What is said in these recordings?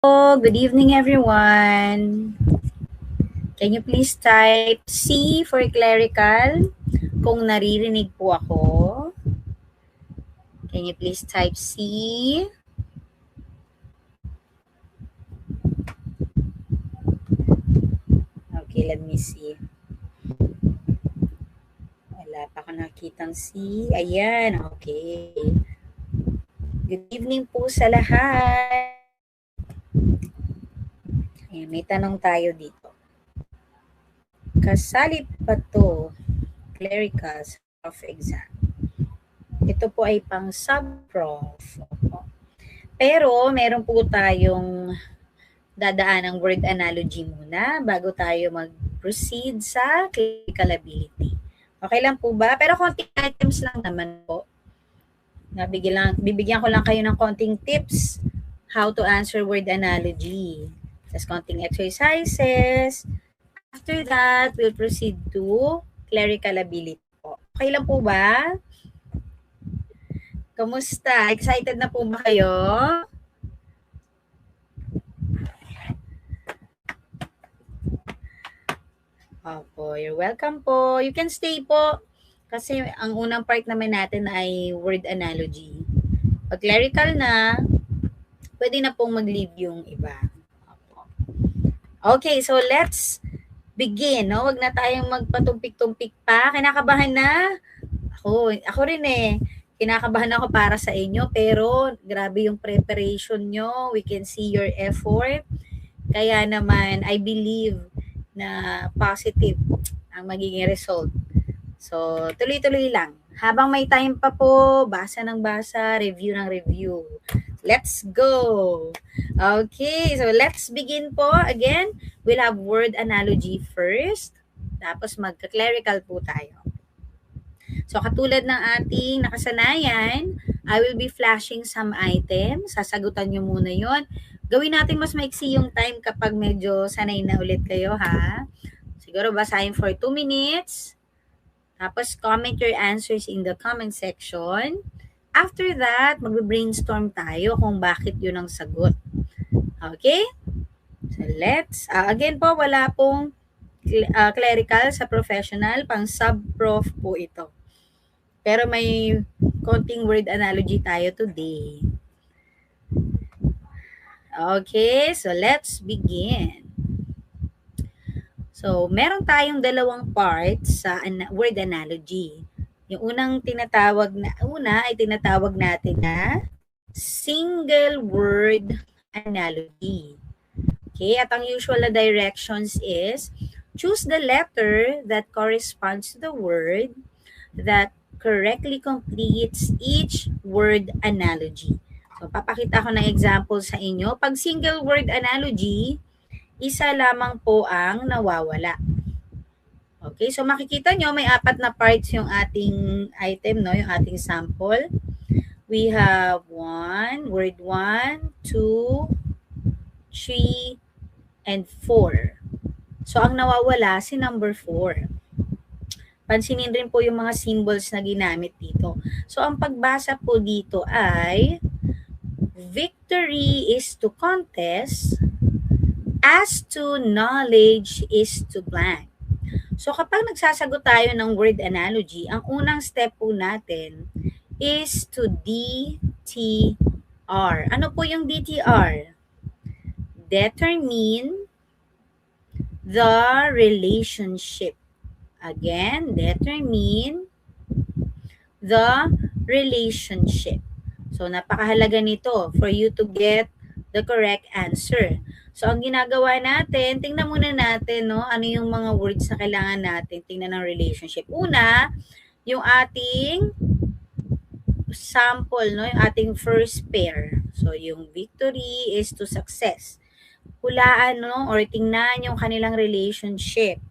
Good evening, everyone. Can you please type C for clerical kung naririnig po ako? Can you please type C? Okay, let me see. Wala pa ako nakitang C. Ayan, okay. Good evening po sa lahat. Ayan, may tanong tayo dito. Kasali pa to clerical self-exam. Ito po ay pang sub-prof. Pero meron po tayong dadaan ng word analogy muna bago tayo mag-proceed sa clinical ability. Okay lang po ba? Pero konting items lang naman po. Bibigyan ko lang kayo ng konting tips how to answer word analogy. Tapos konting exercises. After that, we'll proceed to clerical ability po. Okay lang po ba? Kamusta? Excited na po ba kayo? Opo, you're welcome po. You can stay po. Kasi ang unang part naman natin ay word analogy. Pag clerical na, pwede na pong mag-leave yung iba. Opo. Okay, so let's begin. No? Wag na tayong magpatumpik-tumpik pa. Kinakabahan na? Ako rin eh. Kinakabahan ako para sa inyo, pero grabe yung preparation nyo. We can see your effort. Kaya naman, I believe na positive ang magiging result. So, tuloy-tuloy lang. Habang may time pa po, basa ng basa, review ng review. Let's go! Okay, so let's begin po. Again, we'll have word analogy first. Tapos magka-clerical po tayo. So, katulad ng ating nakasanayan, I will be flashing some items. Sasagutan nyo muna yon. Gawin natin mas maiksi yung time kapag medyo sanay na ulit kayo, ha? Siguro basahin for 2 minutes. Tapos, comment your answers in the comment section. After that, mag-brainstorm tayo kung bakit yun ang sagot. Okay? So, let's, again po, wala pong clerical sa professional, pang sub-prof po ito. Pero may konting word analogy tayo today. Okay, so let's begin. So, meron tayong dalawang parts sa word analogy. Yung una ay tinatawag natin na single word analogy. Okay, at ang usual na directions is choose the letter that corresponds to the word that correctly completes each word analogy. So, papakita ko ng example sa inyo. Pag single word analogy, isa lamang po ang nawawala. Okay, so makikita nyo may 4 na parts yung ating item, no? Yung ating sample. We have 1, word 1, 2, 3, and 4. So, ang nawawala si number 4. Pansinin rin po yung mga symbols na ginamit dito. So, ang pagbasa po dito ay victory is to contest, as to knowledge is to blank. So, kapag nagsasagot tayo ng word analogy, ang unang step po natin is to DTR. Ano po yung DTR? Determine the relationship. Again, determine the relationship. So, napakahalaga nito for you to get the correct answer. So, ang ginagawa natin, tingnan muna natin, no, ano yung mga words na kailangan natin tingnan ng relationship. Una, yung ating sample, no, yung ating first pair. So, yung victory is to success. Hulaan, no, or tingnan yung kanilang relationship.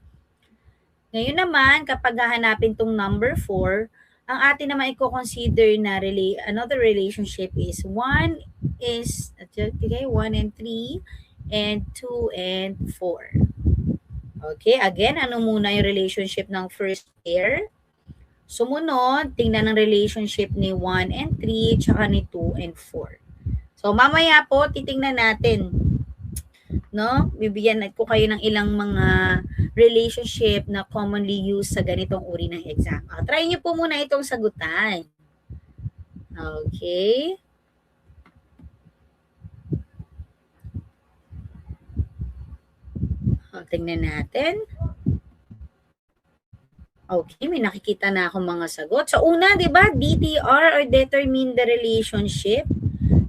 Ngayon naman, kapag hahanapin tong number 4, ang atin naman i-consider na another relationship is 1 is, okay, 1 and 3, and 2 and 4. Okay, again, ano muna yung relationship ng first pair? Sumunod, tingnan ang relationship ni 1 and 3, tsaka ni 2 and 4. So, mamaya po, titingnan natin no? Bibigyan ko kayo ng ilang mga relationship na commonly used sa ganitong uri ng exam. Try nyo po muna itong sagutan. Okay? Tingnan natin. Okay, may nakikita na akong mga sagot. So, una, di ba, DTR or determine the relationship.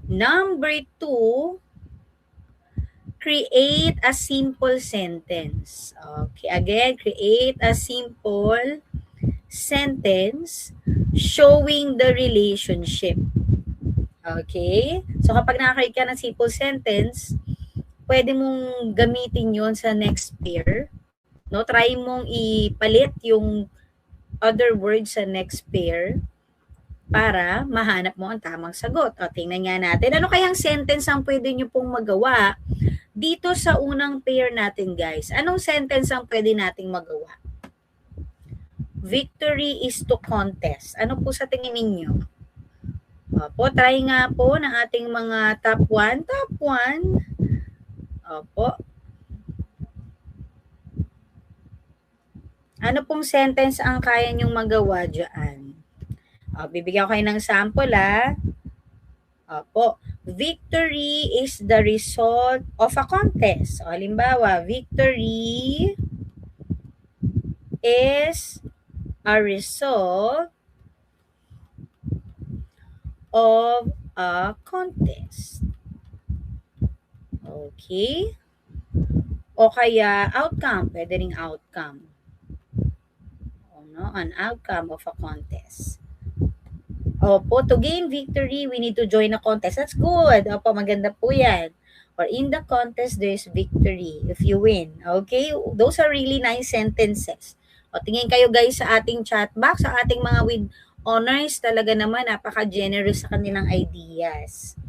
Number 2, create a simple sentence. Okay, again, create a simple sentence showing the relationship. Okay? So, kapag nakakreate ka ng simple sentence, pwede mong gamitin yon sa next pair. No, try mong ipalit yung other words sa next pair para mahanap mo ang tamang sagot. O, tingnan nga natin. Ano kayang sentence ang pwede nyo pong magawa dito sa unang pair natin, guys? Anong sentence ang pwede nating magawa? Victory is to contest. Ano po sa tingin ninyo? Opo, try nga po ng ating mga top 1. Top 1. Opo. Ano pong sentence ang kaya nyong magawa dyan? Bibigyan ko kayo ng sample, Opo. Victory is the result of a contest. Halimbawa, victory is a result of a contest. Okay? O kaya outcome, pwede ring outcome. An outcome of a contest. Opo, to gain victory, we need to join a contest. That's good. Opo, maganda po yan. Or in the contest, there's victory if you win. Okay? Those are really nice sentences. O, tingin kayo guys sa ating chat box, sa ating mga with honors, talaga naman, napaka-generous sa kanilang ideas.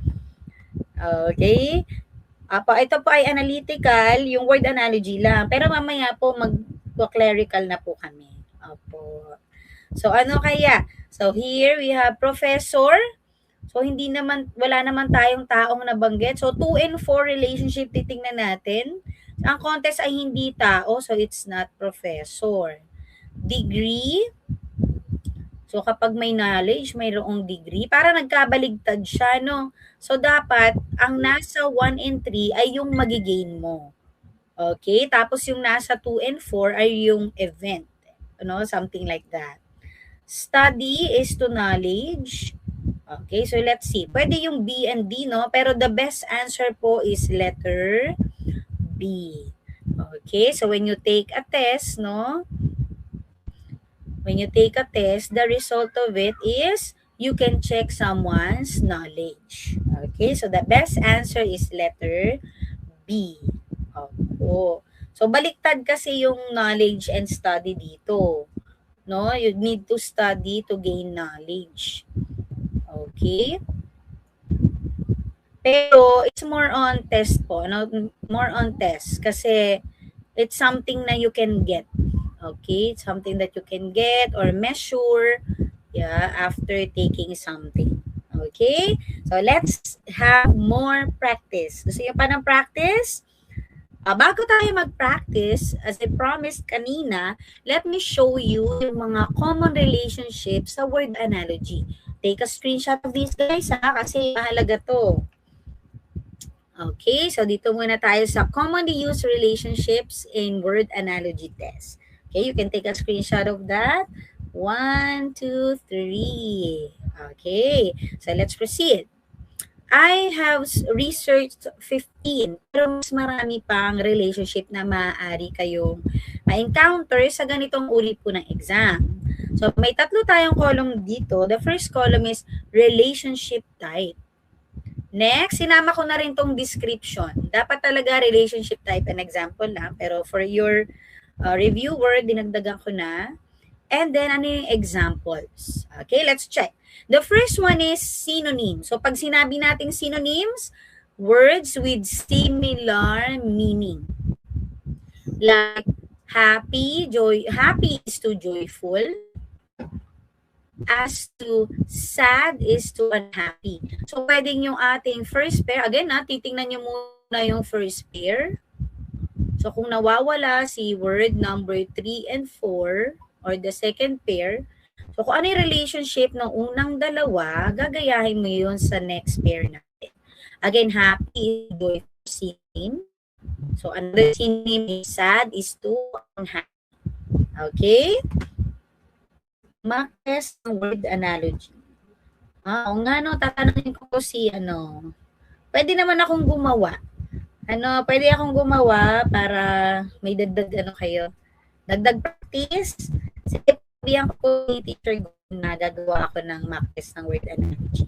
Okay? Opo, ito po ay analytical, yung word analogy lang. Pero mamaya po, mag-clerical na po kami. Opo. So, ano kaya? So, here we have professor. So, wala naman tayong taong nabanggit. So, 2 and 4 relationship, titingnan natin. Ang contest ay hindi tao, so it's not professor. Degree. So, kapag may knowledge, mayroong degree. Para nagkabaligtad siya, no? So, dapat, ang nasa 1 and 3 ay yung magigain mo. Okay? Tapos, yung nasa 2 and 4 ay yung event. Something like that. Study is to knowledge. Okay, so let's see. Pwede yung B and D, no? Pero the best answer po is letter B. Okay, so when you take a test, no? When you take a test, the result of it is you can check someone's knowledge. Okay, so the best answer is letter B. Oh. So, baliktad kasi yung knowledge and study dito. No? You need to study to gain knowledge. Okay? Pero, it's more on test po. No? More on test. Kasi, it's something na you can get. Okay? It's something that you can get or measure after taking something. Okay? So, let's have more practice. Gusto niyo pa ng practice? Bago tayo mag-practice, as I promised kanina, let me show you yung mga common relationships sa word analogy. Take a screenshot of these guys, kasi mahalaga to. Okay, so dito muna tayo sa commonly used relationships in word analogy test. Okay, you can take a screenshot of that. 1, 2, 3. Okay, so let's proceed. I have researched 15, pero mas marami pang relationship na maaari kayong ma-encounter sa ganitong uri po ng exam. So, may 3 tayong column dito. The first column is relationship type. Next, sinama ko na rin tong description. Dapat talaga relationship type an example lang, pero for your reviewer, dinagdagan ko na. And then, ano yung examples? Okay, let's check. The first one is synonym. So, pag sinabi nating synonyms, words with similar meaning. Like, happy, happy is to joyful. As to sad is to unhappy. So, pwedeng yung ating first pair, again, titingnan nyo muna muna yung first pair. So, kung nawawala si word number 3 and 4, or the second pair, so kung ano yung relationship ng unang dalawa, gagayahin mo yun sa next pair natin. Again, happy is joyful singing. So, another synonym is sad is to unhappy. Okay? Mag-test ng word analogy. Oo nga, no, tatanungin ko si, pwede naman akong gumawa. Pwede akong gumawa para may dagdag, kayo. Dagdag practice. Sige, sabihan ko po ni teacher na gagawa ako ng mock test ng word analogy.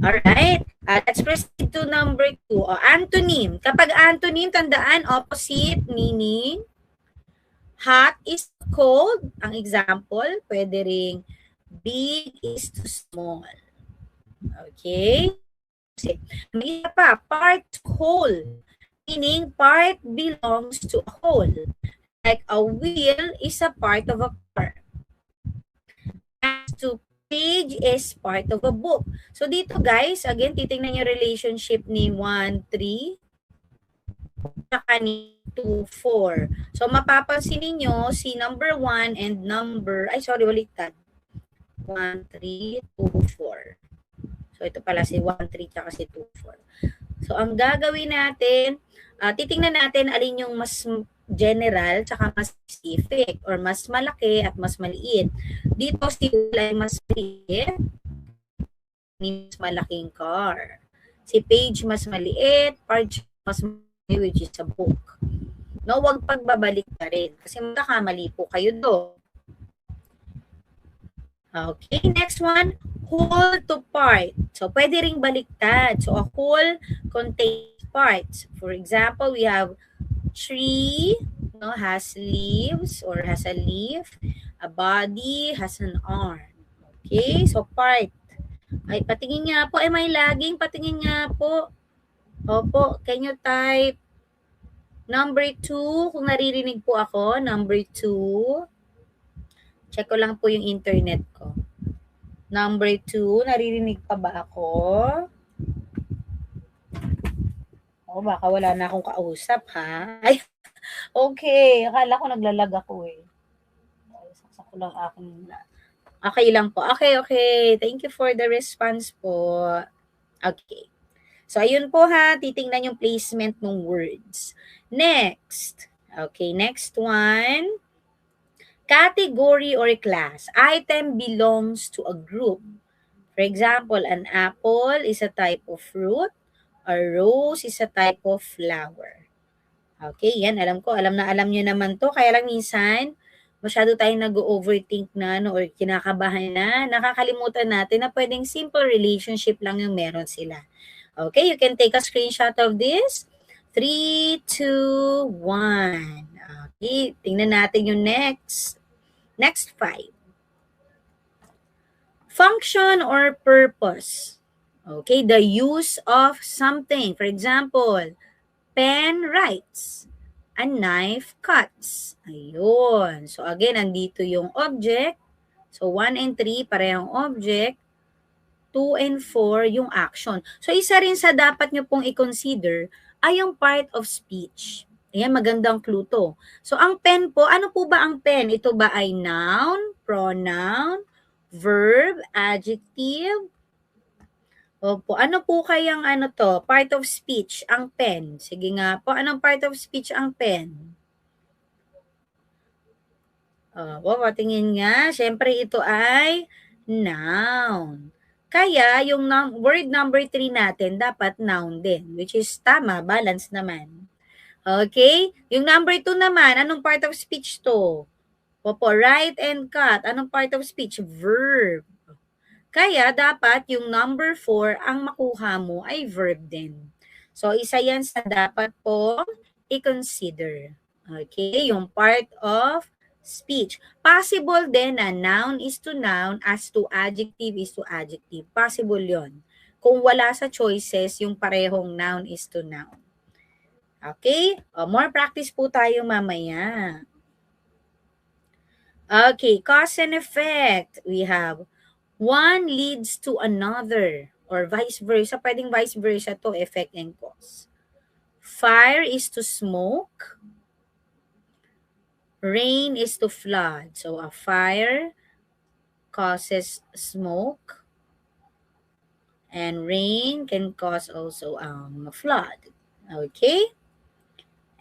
Alright. Let's proceed to number 2. Antonym. Kapag antonym, tandaan, opposite, meaning, hot is cold. Ang example, pwede ring big is to small. Okay? May isa pa, part whole. Meaning, part belongs to a whole. Like a wheel is a part of a car. As to page is part of a book. So dito guys, again, titingnan yung relationship ni 1, 3, saka ni 2, 4. So mapapansin ninyo, si number 1 and baliktad. 1, 3, 2, 4. So ito pala si 1, 3, saka si 2, 4. So ang gagawin natin, titingnan natin alin yung mas general tsaka mas specific or mas malaki at mas maliit. Dito si ay mas maliit, mas malaking car. Si page mas maliit, part mas maliit, which is a book. No, wag pagbabalik na rin kasi magkakamali po kayo doon. Okay, next one, whole to part. So, pwede ring baliktad. So, a whole contains parts. For example, we have tree, has leaves or has a leaf. A body has an arm. Okay, so part. Ay, patingin nga po. May lagging? Patingin nga po. Opo, can you type number 2? Kung naririnig po ako, number 2. Check ko lang po yung internet ko. Number 2, naririnig pa ba ako? Baka wala na akong kausap, ha? Ay, okay. Akala ko naglalag ako eh. Saksak ko lang aking... Okay lang po. Okay. Thank you for the response po. Okay. So, ayun po ha. Titingnan yung placement ng words. Next. Okay, next one. Category or class. Item belongs to a group. For example, an apple is a type of fruit. A rose is a type of flower. Okay, yan. Alam nyo naman to. Kaya lang minsan, masyado tayong nag-overthink na or kinakabahan na. Nakakalimutan natin na pwedeng simple relationship lang yung meron sila. Okay, you can take a screenshot of this. 3, 2, 1. Okay, tingnan natin yung next. Next 5. Function or purpose. Okay, the use of something. For example, pen writes. A knife cuts. Ayun. So again, andito yung object. So 1 and 3, parehong object. 2 and 4, yung action. So isa rin sa dapat nyo pong i-consider ay yung part of speech. Ayan, magandang clue to. So, ang pen po, ano po ba ang pen? Ito ba ay noun, pronoun, verb, adjective? Opo, ano po kayang to? Part of speech, ang pen. Sige nga po, anong part of speech ang pen? Patingin nga. Siyempre, ito ay noun. Kaya, yung word number 3 natin, dapat noun din. Which is tama, balance naman. Okay? Yung number 2 naman, anong part of speech to? Opo, write and cut. Anong part of speech? Verb. Kaya dapat yung number 4, ang makuha mo ay verb din. So, isa yan sa dapat po i-consider. Okay? Yung part of speech. Possible din na noun is to noun as to adjective is to adjective. Possible yon. Kung wala sa choices, yung parehong noun is to noun. Okay? More practice po tayo mamaya. Okay, cause and effect. We have one leads to another or vice versa. Pwedeng vice versa to, effect and cause. Fire is to smoke. Rain is to flood. So a fire causes smoke, and rain can cause also a flood. Okay?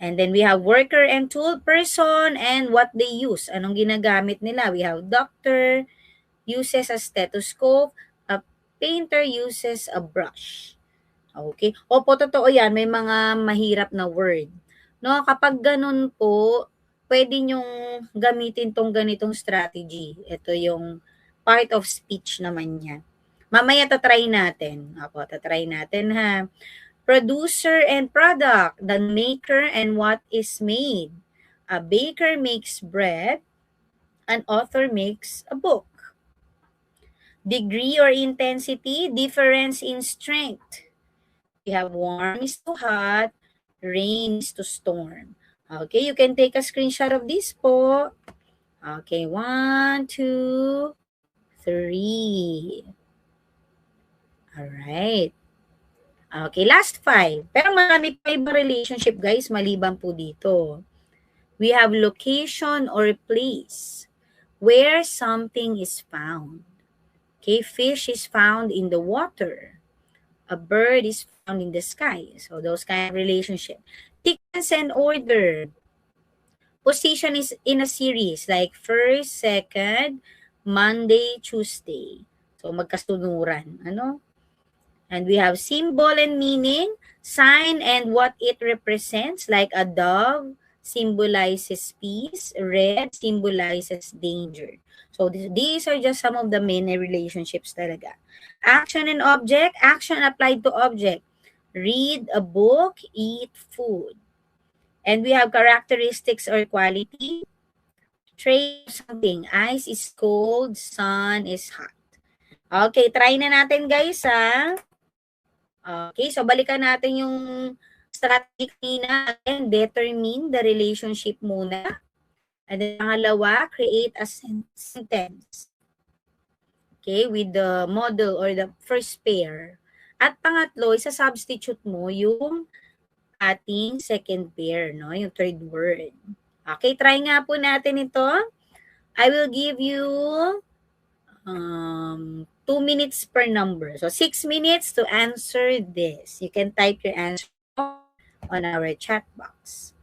And then we have worker and tool person and what they use. Anong ginagamit nila? We have doctor uses a stethoscope, a painter uses a brush. Okay? Opo, totoo yan. May mga mahirap na word. No, kapag ganun po, pwede nyong gamitin tong ganitong strategy. Ito yung part of speech naman niya. Mamaya tatry natin. Opo, tatry natin ha. Producer and product, the maker and what is made. A baker makes bread, an author makes a book. Degree or intensity, difference in strength. We have warm is to hot, rain is to storm. Okay, you can take a screenshot of this po. Okay, 1, 2, 3. Alright. Okay, last 5. Pero marami pa ibang relationship guys, maliban po dito. We have location or place, where something is found. Okay, fish is found in the water. A bird is found in the sky. So those kind of relationship. Sequence and order. Position is in a series like first, second, Monday, Tuesday. So magkasunuran. Ano? And we have symbol and meaning, sign and what it represents, like a dove symbolizes peace, red symbolizes danger. So these are just some of the main relationships talaga. Action and object, action applied to object. Read a book, eat food. And we have characteristics or quality. Trait of something. Ice is cold, sun is hot. Okay, try na natin guys ha. Okay, so balikan natin yung strategy kanina. Again, determine the relationship muna. And then pangalawa, create a sentence. Okay, with the model or the first pair. At pangatlo, isa-substitute mo yung ating second pair, no? Yung third word. Okay, try nga po natin ito. I will give you 2 minutes per number. So 6 minutes to answer this. You can type your answer on our chat box.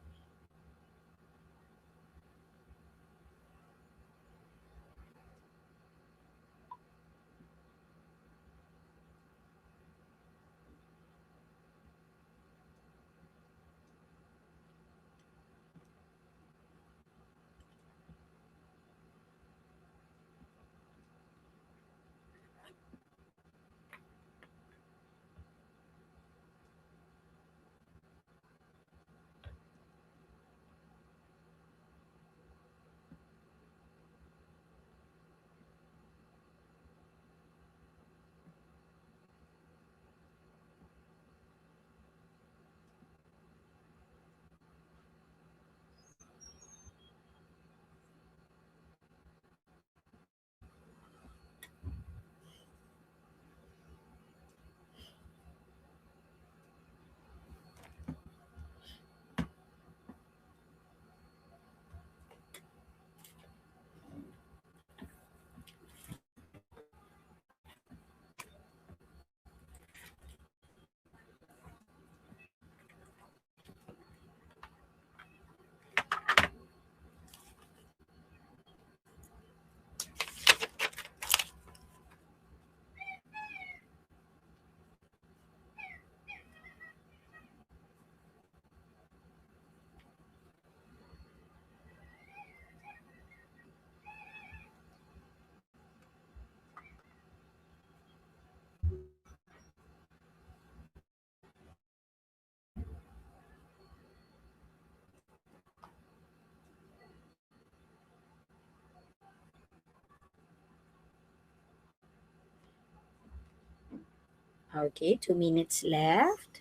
Okay, 2 minutes left.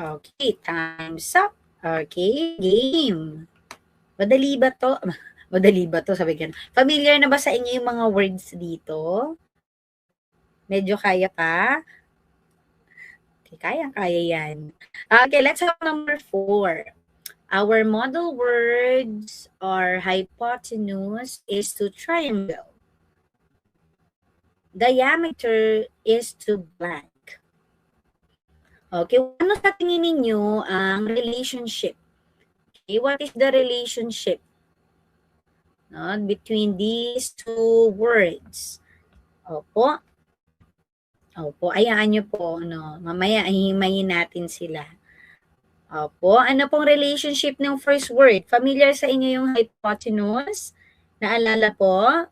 Okay, time's up. Okay, game. Madali ba to? Madali ba to? Sabi ko. Familiar na ba sa inyo yung mga words dito? Medyo kaya pa? Okay, kaya yan. Okay, let's have number 4. Our model words or hypotenuse is to triangle. Diameter is to blank. Okay, ano sa tingin ninyo ang relationship? Okay, what is the relationship between these two words? Opo. Opo, ayaan nyo po. Mamaya hihimayin natin sila. Opo, ano pong relationship ng first word? Familiar sa inyo yung hypotenuse? Naalala po?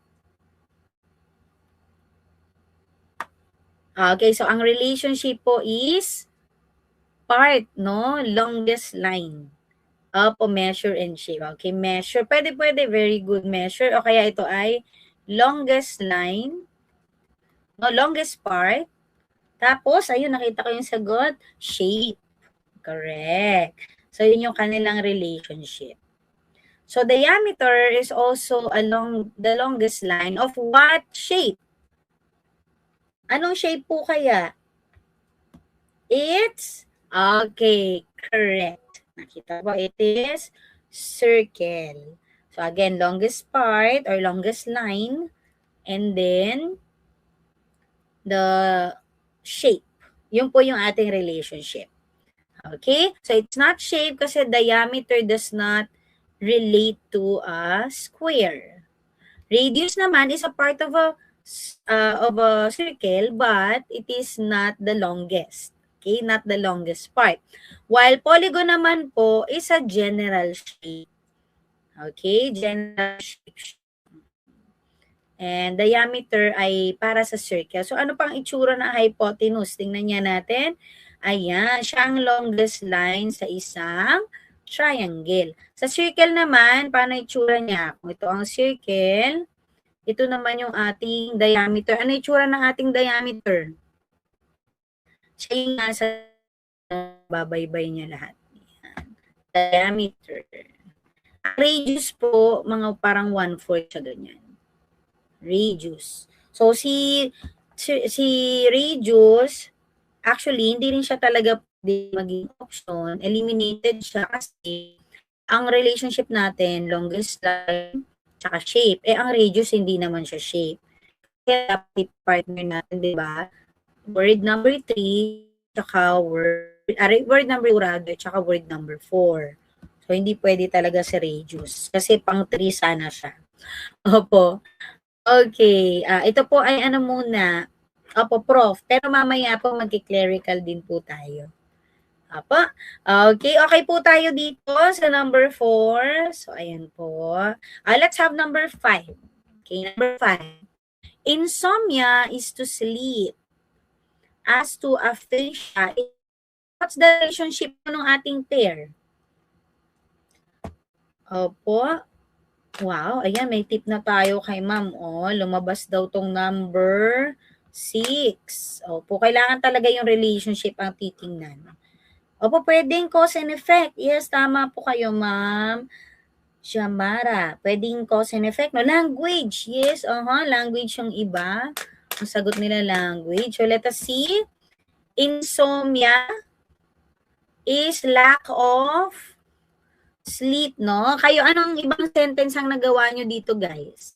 Okay, so ang relationship po is part, longest line. Opo, measure and shape. Okay, measure. Pwede, very good measure. O kaya ito ay longest line, longest part. Tapos, ayun, nakita ko yung sagot, shape. Correct. So, yun yung kanilang relationship. So, diameter is also along the longest line of what shape? Anong shape po kaya? It's, okay, correct. Nakita po, it is circle. So, again, longest part or longest line, and then the shape. Yun po yung ating relationship. Okay? So, it's not shape kasi diameter does not relate to a square. Radius naman is a part of a circle, but it is not the longest. Okay? Not the longest part. While polygon naman po is a general shape. Okay? General shape. And diameter ay para sa circle. So, ano pang itsura ng hypotenuse? Tingnan niya natin. Ayan, siya ang longest line sa isang triangle. Sa circle naman, paano itsura niya? Kung ito ang circle, ito naman yung ating diameter. Ano itsura ng ating diameter? Siya yung nasa babaybay niya lahat. Ayan. Diameter. Radius po, mga parang 1/4 siya ganyan. Radius. So, si radius, actually, hindi rin siya talaga maging option. Eliminated siya kasi ang relationship natin, longest line, tsaka shape. Ang radius, hindi naman siya shape. Kaya dapat partner natin, di ba? Word number 3, tsaka word number 2 rather, tsaka word number 4. So, hindi pwede talaga sa radius. Kasi pang 3 sana siya. Opo. Okay, ito po ay ano muna, opo, prof. Pero mamaya po magki-clerical din po tayo. Opo. Okay po tayo dito sa number 4. So, ayan po. Let's have number 5. Okay, number 5. Insomnia is to sleep. As to aphasia, what's the relationship ng ating pair? Opo. Wow, ayan, may tip na tayo kay ma'am. Lumabas daw tong number 6. Opo, kailangan talaga yung relationship ang titingnan. Opo, pwedeng cause and effect. Yes, tama po kayo, ma'am. Shamara, pwedeng cause and effect. No, language. Yes, language yung iba. Ang sagot nila language. So, let us see. Insomnia is lack of sleep, no? Kayo, anong ibang sentence ang nagawa nyo dito, guys?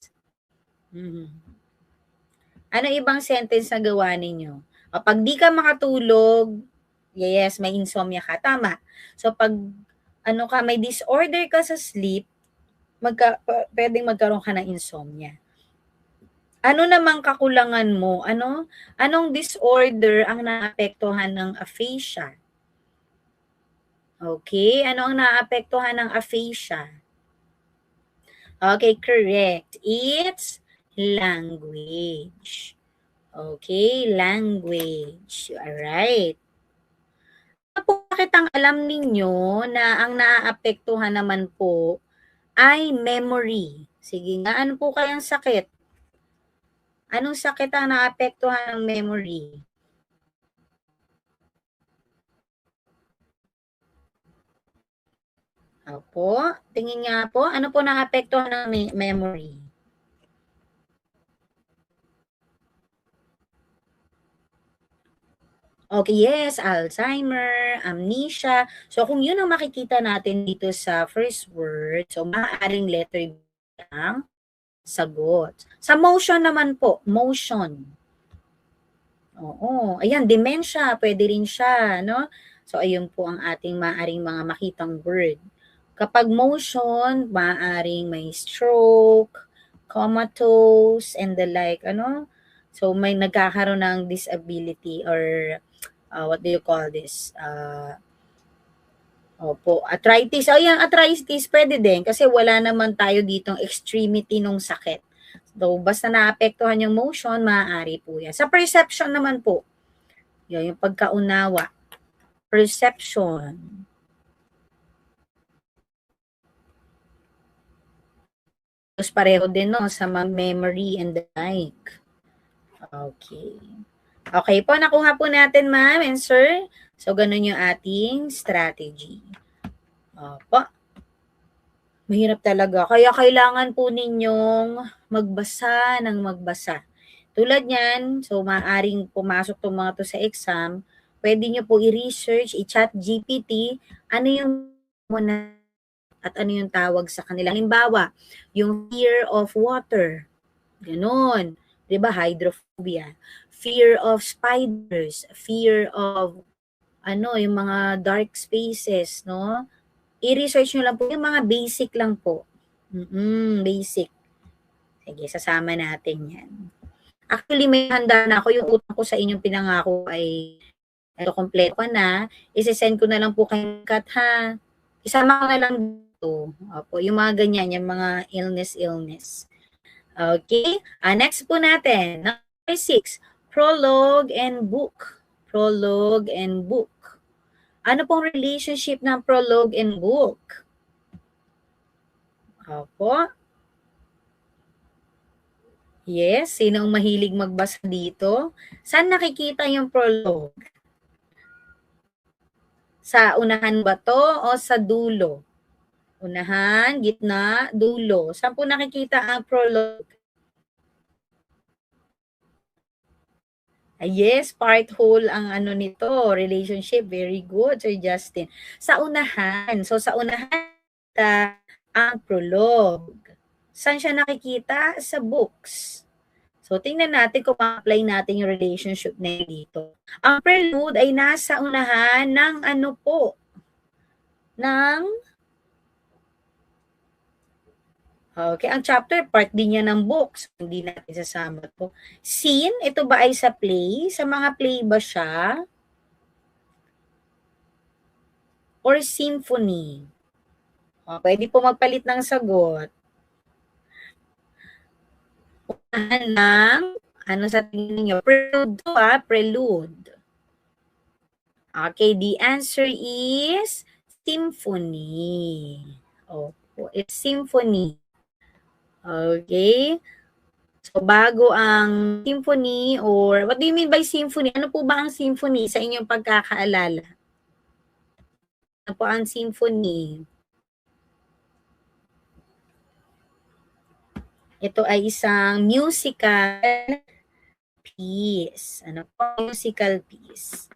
Ano ibang sentence na gawa ninyo? Pag di ka makatulog, yes, may insomnia ka. Tama. So, pag may disorder ka sa sleep, pwedeng magkaroon ka ng insomnia. Ano namang kakulangan mo? Anong disorder ang naapektuhan ng aphasia? Okay, ano ang naapektuhan ng aphasia? Okay, correct. It's language. Okay, language. Alright. Bakit ang alam ninyo na ang naaapektuhan naman po ay memory? Sige nga, ano po kayang sakit? Anong sakit ang naapektuhan ng memory? Opo, tingin nga po, ano po naapektuhan ng memory? Okay, yes, Alzheimer, amnesia. So, kung yun ang makikita natin dito sa first word, so maaaring letter B ang sagot. Sa motion naman po, motion. Oo, ayan, dementia, pwede rin siya, no? So, ayun po ang ating maaaring mga makitang word. Kapag motion, maaaring may stroke, comatose, and the like, ano? So, may nagkakaroon ng disability or what do you call this? Opo, arthritis. O yan, arthritis pwede din kasi wala naman tayo ditong extremity nung sakit. So, basta naapektuhan yung motion, maaari po yan. Sa perception naman po, yun, yung pagkaunawa. Perception. Tapos pareho din no, sa mga memory and the like. Okay. Okay po, nakuha po natin ma'am and sir. So, ganun yung ating strategy. Opo. Mahirap talaga. Kaya kailangan po ninyong magbasa ng magbasa. Tulad niyan, so maaaring pumasok tong mga to sa exam, pwede nyo po i-research, i-chat GPT, ano yung muna at ano yung tawag sa kanila. Halimbawa, yung fear of water. Ganon. 'Di ba? Hydrophobia. Fear of spiders. Fear of yung mga dark spaces, no? I-research nyo lang po yung mga basic lang po. Basic. Sige, sasama natin yan. Actually, may handa na ako. Yung utang ko sa inyong pinangako ay ito, kompleto ko na. Isesend ko na lang po kay Kat, ha? Isama ko na lang dito. Opo, yung mga ganyan, yung mga illness. Okay? Next po natin. Number 6. Prologue and book. Prologue and book. Ano pong relationship ng prologue and book? Opo. Yes, sino ang mahilig magbasa dito? Saan nakikita yung prologue? Sa unahan ba to o sa dulo? Unahan, gitna, dulo. Saan po nakikita ang prologue? Yes, part whole ang ano nito, relationship. Very good, Sir Justin. Sa unahan. So, sa unahan, ang prologue. Saan siya nakikita? Sa books. So, tingnan natin kung ma-apply natin yung relationship na dito. Ang prelude ay nasa unahan ng ano po? Okay, ang chapter part din niya ng books. Hindi natin sasama to. Scene, ito ba ay sa play? Sa mga play ba siya? Or symphony? Pwede po magpalit ng sagot. Unahan ng, ano sa tingin niyo? Prelude to prelude. Okay, the answer is symphony. It's symphony. Okay? So, bago ang symphony or what do you mean by symphony? Ano po ba ang symphony sa inyong pagkakaalala? Ano po ang symphony? Ito ay isang musical piece. Ano po? Musical piece.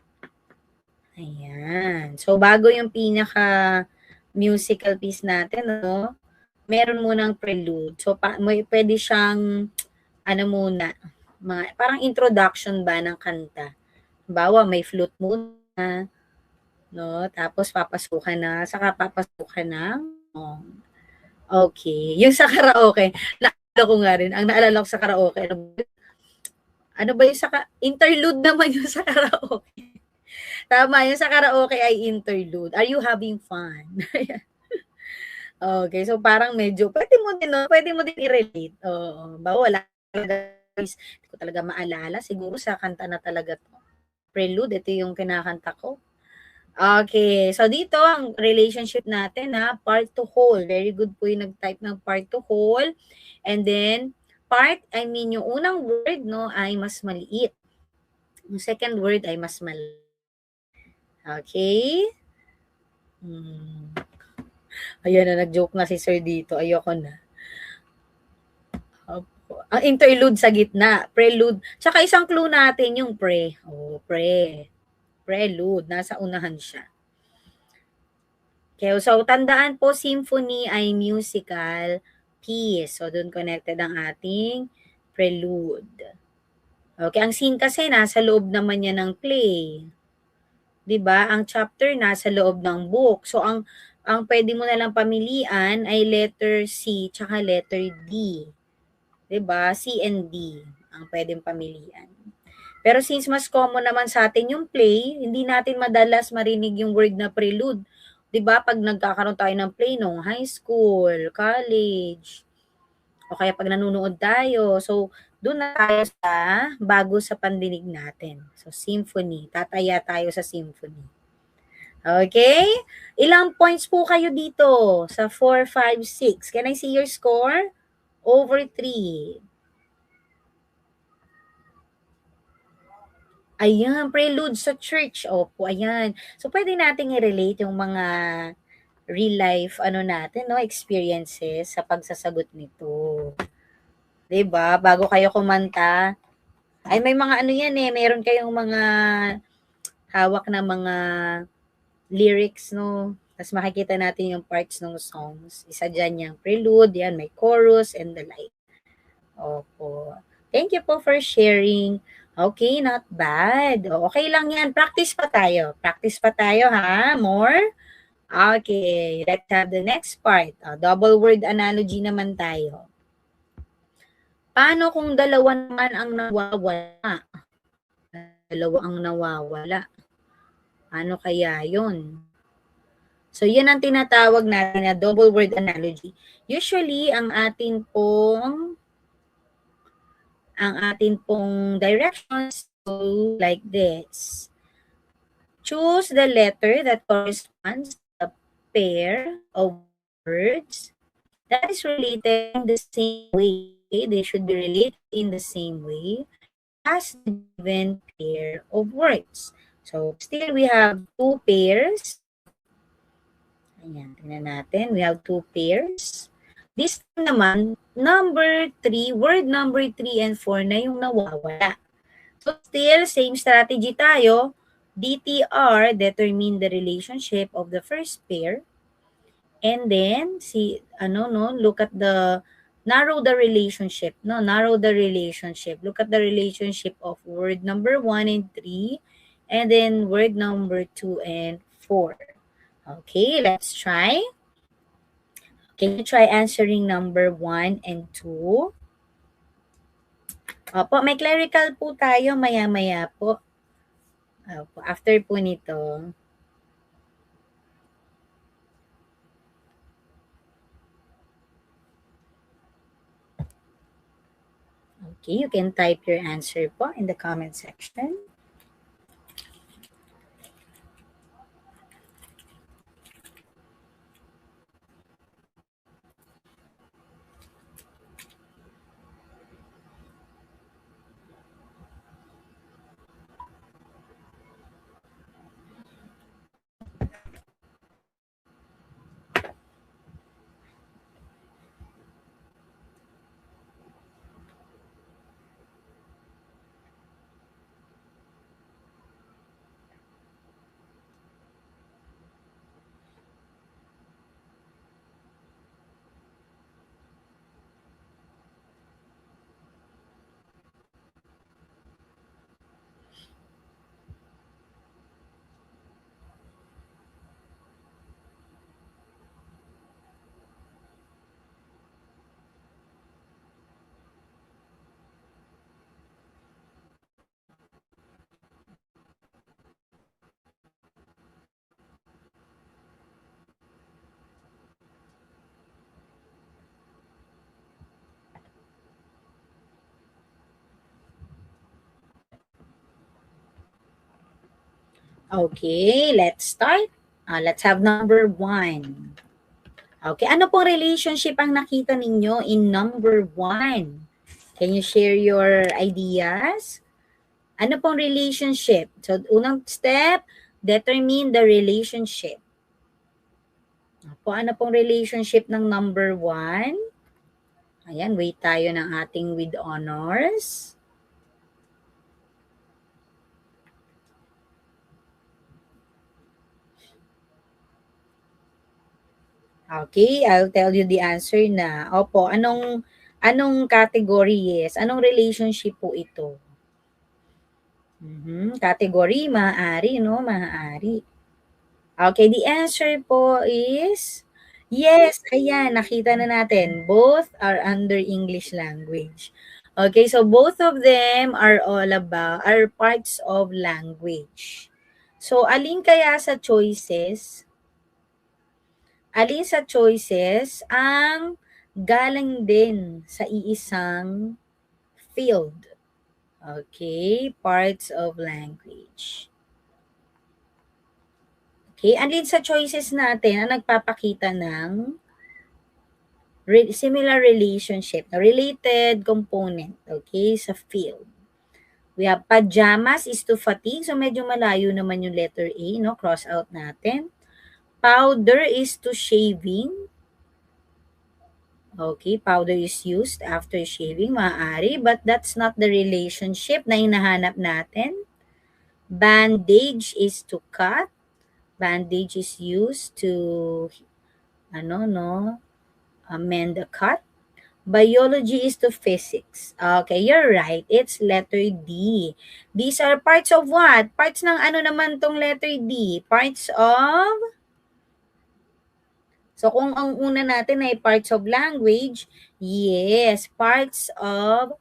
Ayan. So, bago yung pinaka musical piece natin, meron munang prelude. So, pwede siyang, muna, parang introduction ba ng kanta. Bawa, may flute muna, no? Tapos, papasukan na, saka papasukan ng song. Okay. Yung sa karaoke, naalala ko nga rin, ang naalala ko sa karaoke, ano ba yung interlude naman yung sa karaoke. Tama, yung sa karaoke ay interlude. Are you having fun? Okay, so parang medyo pwede mo din i-relate. Oo, wala guys, hindi ko talaga maalala. Siguro sa kanta na talaga 'to. Prelude, ito yung kinakanta ko. Okay, so dito ang relationship natin part to whole. Very good po yung nag-type ng part to whole. And then, yung unang word, ay mas maliit. Yung second word ay mas maliit. Okay? Ayan na, nag-joke na si sir dito. Ayoko na. Opo. Ang interlude sa gitna, prelude. Tsaka isang clue natin yung pre. Oh, pre. Prelude. Nasa unahan siya. Okay, so tandaan po, symphony ay musical piece. So, doon connected ang ating prelude. Okay, ang scene kasi nasa loob naman niya ng play. 'Di ba? Ang chapter nasa loob ng book. So, ang pwede mo na lang pamilian ay letter C tsaka letter D. 'Di ba? C and D ang pwedeng pamilian. Pero since mas common naman sa atin yung play, hindi natin madalas marinig yung word na prelude. 'Di ba? Pag nagkakaroon tayo ng play nung high school, college, o kaya pag nanonood tayo. So, doon na tayo sa bago sa pandinig natin. So, symphony. Tataya tayo sa symphony. Okay? Ilang points po kayo dito sa 4, 5, 6? Can I see your score? Over 3. Ayan, prelude sa church. Opo, ayan. So, pwede nating i-relate yung mga real life, natin, no, experiences sa pagsasagot nito. 'Di ba? Bago kayo kumanta, ay may mga yan eh, meron kayong mga hawak na mga lyrics, no? Tapos makikita natin yung parts ng songs. Isa dyan yung prelude, yan, may chorus and the like. Opo. Thank you po for sharing. Okay, not bad. Okay lang yan. Practice pa tayo. Practice pa tayo, ha? More? Okay, let's have the next part. Double word analogy naman tayo. Paano kung dalawa naman ang nawawala? Dalawa ang nawawala. Ano kaya yun? So, yan ang tinatawag natin na double word analogy. Usually, ang atin pong directions go like this. Choose the letter that corresponds to a pair of words that is related in the same way. They should be related in the same way as the given pair of words. So, still we have two pairs. Ayan, tingnan natin. We have two pairs. This time naman, word number 3 and 4 na yung nawawala. So, still, same strategy tayo. DTR, determine the relationship of the first pair. And then, look at narrow the relationship. Narrow the relationship. Look at the relationship of word number 1 and 3. And then, word number 2 and 4. Okay, let's try. Can you try answering number 1 and 2? Opo, may clerical po tayo maya-maya po. Opo, after po nito. Okay, you can type your answer po in the comment section. Okay, let's start. Let's have number 1. Okay, ano pong relationship ang nakita ninyo in number 1? Can you share your ideas? Ano pong relationship? So, unang step, determine the relationship. Opo, ano pong relationship ng number 1? Ayan, wait tayo ng ating with honors. Okay, I'll tell you the answer na. Opo, anong category? Yes, anong relationship po ito? Category, maaari, no? Maaari. Okay, the answer po is yes, ayan, nakita na natin. Both are under English language. Okay, so both of them are parts of language. So, alin sa choices ang galing din sa iisang field? Okay, parts of language. Okay, alin sa choices natin ang nagpapakita ng similar relationship, related component, okay, sa field. We have pajamas is to fatigue, so medyo malayo naman yung letter A, no? Cross out natin. Powder is to shaving. Okay, powder is used after shaving, maaari, but that's not the relationship na hinahanap natin. Bandage is to cut. Bandage is used to, amend the cut. Biology is to physics. Okay, you're right. It's letter D. These are parts of what? Parts ng ano naman tong letter D? Parts of... So, kung ang una natin ay parts of language, yes, parts of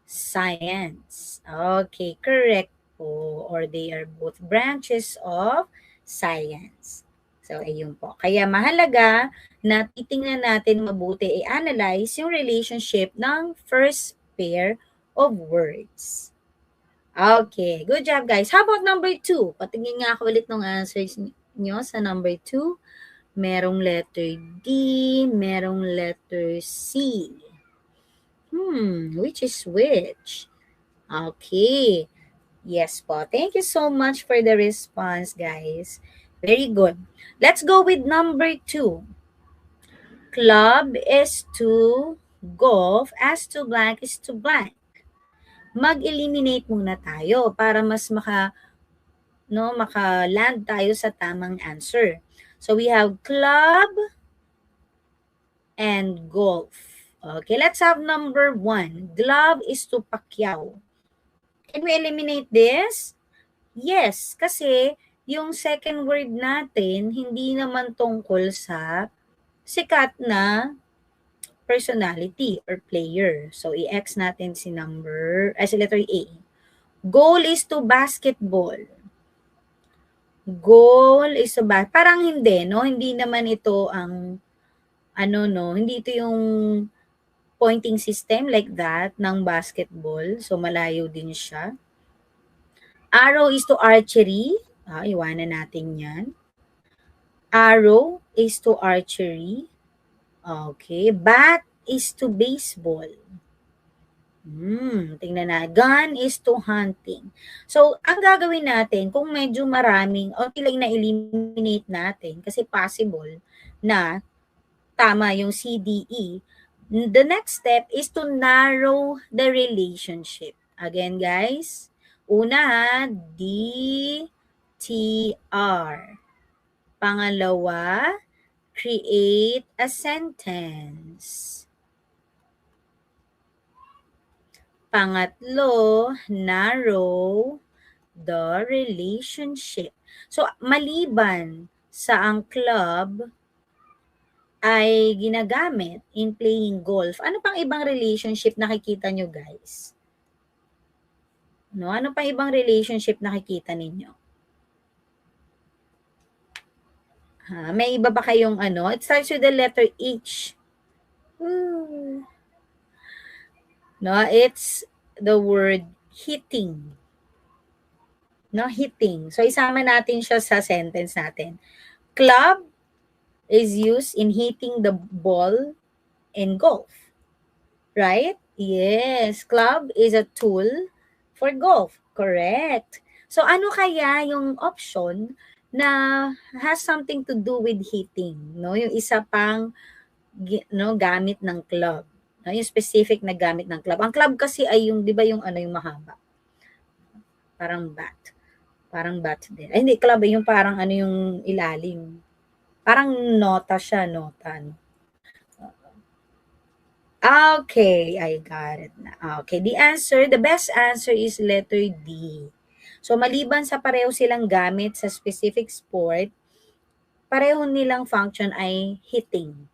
science. Okay, correct po. Or they are both branches of science. So, ayun po. Kaya mahalaga na titingnan natin mabuti, i-analyze yung relationship ng first pair of words. Okay, good job guys. How about number 2? Patingin nga ako ulit ng answers nyo sa number 2. Merong letter D, merong letter C. Which is which? Okay. Yes po. Thank you so much for the response, guys. Very good. Let's go with number 2. Club is to golf, as to blank is to blank. Mag-eliminate muna tayo para mas maka-land tayo sa tamang answer. So we have club and golf. Okay, let's have number 1. Glove is to Pacquiao. Can we eliminate this? Yes, kasi yung second word natin, hindi naman tungkol sa sikat na personality or player. So, i-X natin si letter A. Goal is to basketball. Goal is to parang hindi, no? Hindi naman ito ang, hindi ito yung pointing system like that ng basketball. So, malayo din siya. Arrow is to archery. Iwanan natin yan. Arrow is to archery. Okay. Bat is to baseball. Tingnan na. Gun is to hunting. So, ang gagawin natin, kung medyo maraming, okay lang na eliminate natin kasi possible na tama yung C, D, E. The next step is to narrow the relationship. Again, guys. Una, D, T, R. Pangalawa, create a sentence. Pangatlo, narrow the relationship. So, maliban sa ang club ay ginagamit in playing golf, ano pang ibang relationship nakikita nyo, guys? No, ano pang ibang relationship nakikita ninyo? May iba ba kayong It starts with the letter H. No, it's the word hitting. No, hitting. So, isama natin siya sa sentence natin. Club is used in hitting the ball in golf. Right? Yes. Club is a tool for golf. Correct. So, ano kaya yung option na has something to do with heating, no? Yung isa pang no, gamit ng club. No, yung specific na gamit ng club. Ang club kasi ay yung, 'di ba yung ano yung mahaba? Parang bat. Parang bat din. Ay, hindi club, yung parang ano yung ilalim. Parang nota siya, nota. No? Okay, I got it na. Okay, the best answer is letter D. So, maliban sa pareho silang gamit sa specific sport, pareho nilang function ay hitting.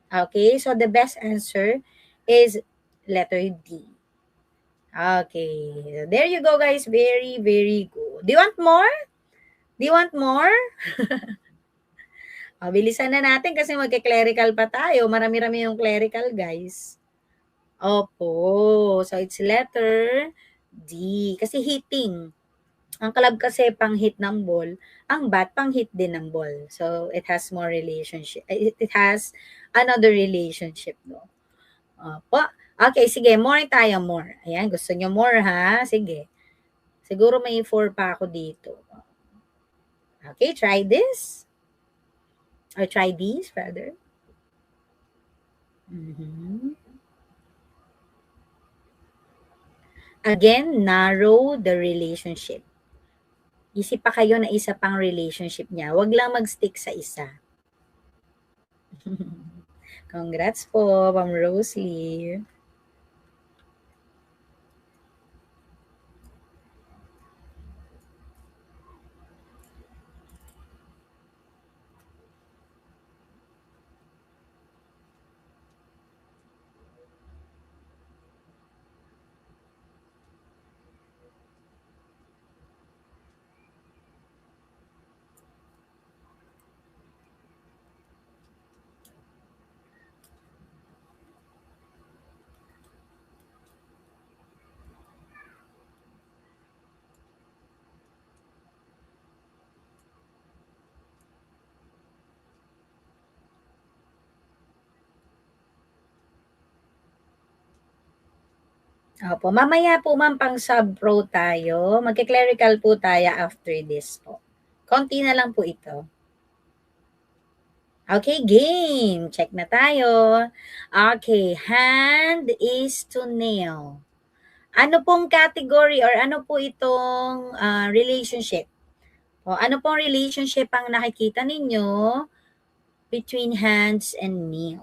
Okay, so the best answer is letter D. Okay, there you go guys. Very, very good. Do you want more? Do you want more? Bilisan na natin kasi magke-clerical pa tayo. Marami-rami yung clerical, guys. Opo. So, it's letter D. Kasi hitting. Ang club kasi pang hit ng ball. Ang bat pang hit din ng ball. So, it has more relationship. It has another relationship, no? Opo. Okay, sige. More tayo, more. Ayan, gusto nyo more, ha? Sige. Siguro may 4 pa ako dito. Okay, try this. Or try these, rather. Mm-hmm. Again, narrow the relationship. Isip pa kayo na isa pang relationship niya. Huwag lang mag-stick sa isa. Congrats po, Ma'am Rosalie. Opo, mamaya po ma'am pang sub-pro tayo. Magke-clerical po tayo after this po. Konti na lang po ito. Okay, game. Check na tayo. Okay, hand is to nail. Ano pong category or ano po itong relationship? O, ano pong relationship ang nakikita ninyo between hands and nail?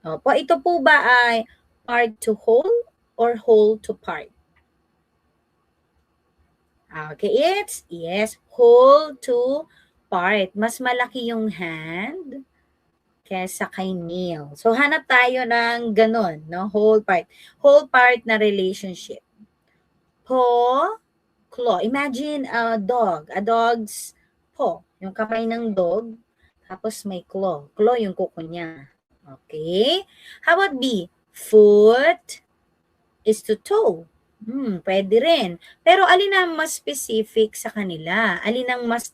Opo, ito po ba ay part to whole or whole to part? Okay, it's, yes, whole to part. Mas malaki yung hand kesa kay nail. So, hanap tayo ng ganun, no? Whole part. Whole part na relationship. Paw, claw. Imagine a dog. A dog's paw. Yung kamay ng dog. Tapos may claw. Claw yung kuko niya. Okay? How about B? Foot is to toe. Pwede rin. Pero alin ang mas specific sa kanila? Alin ang mas,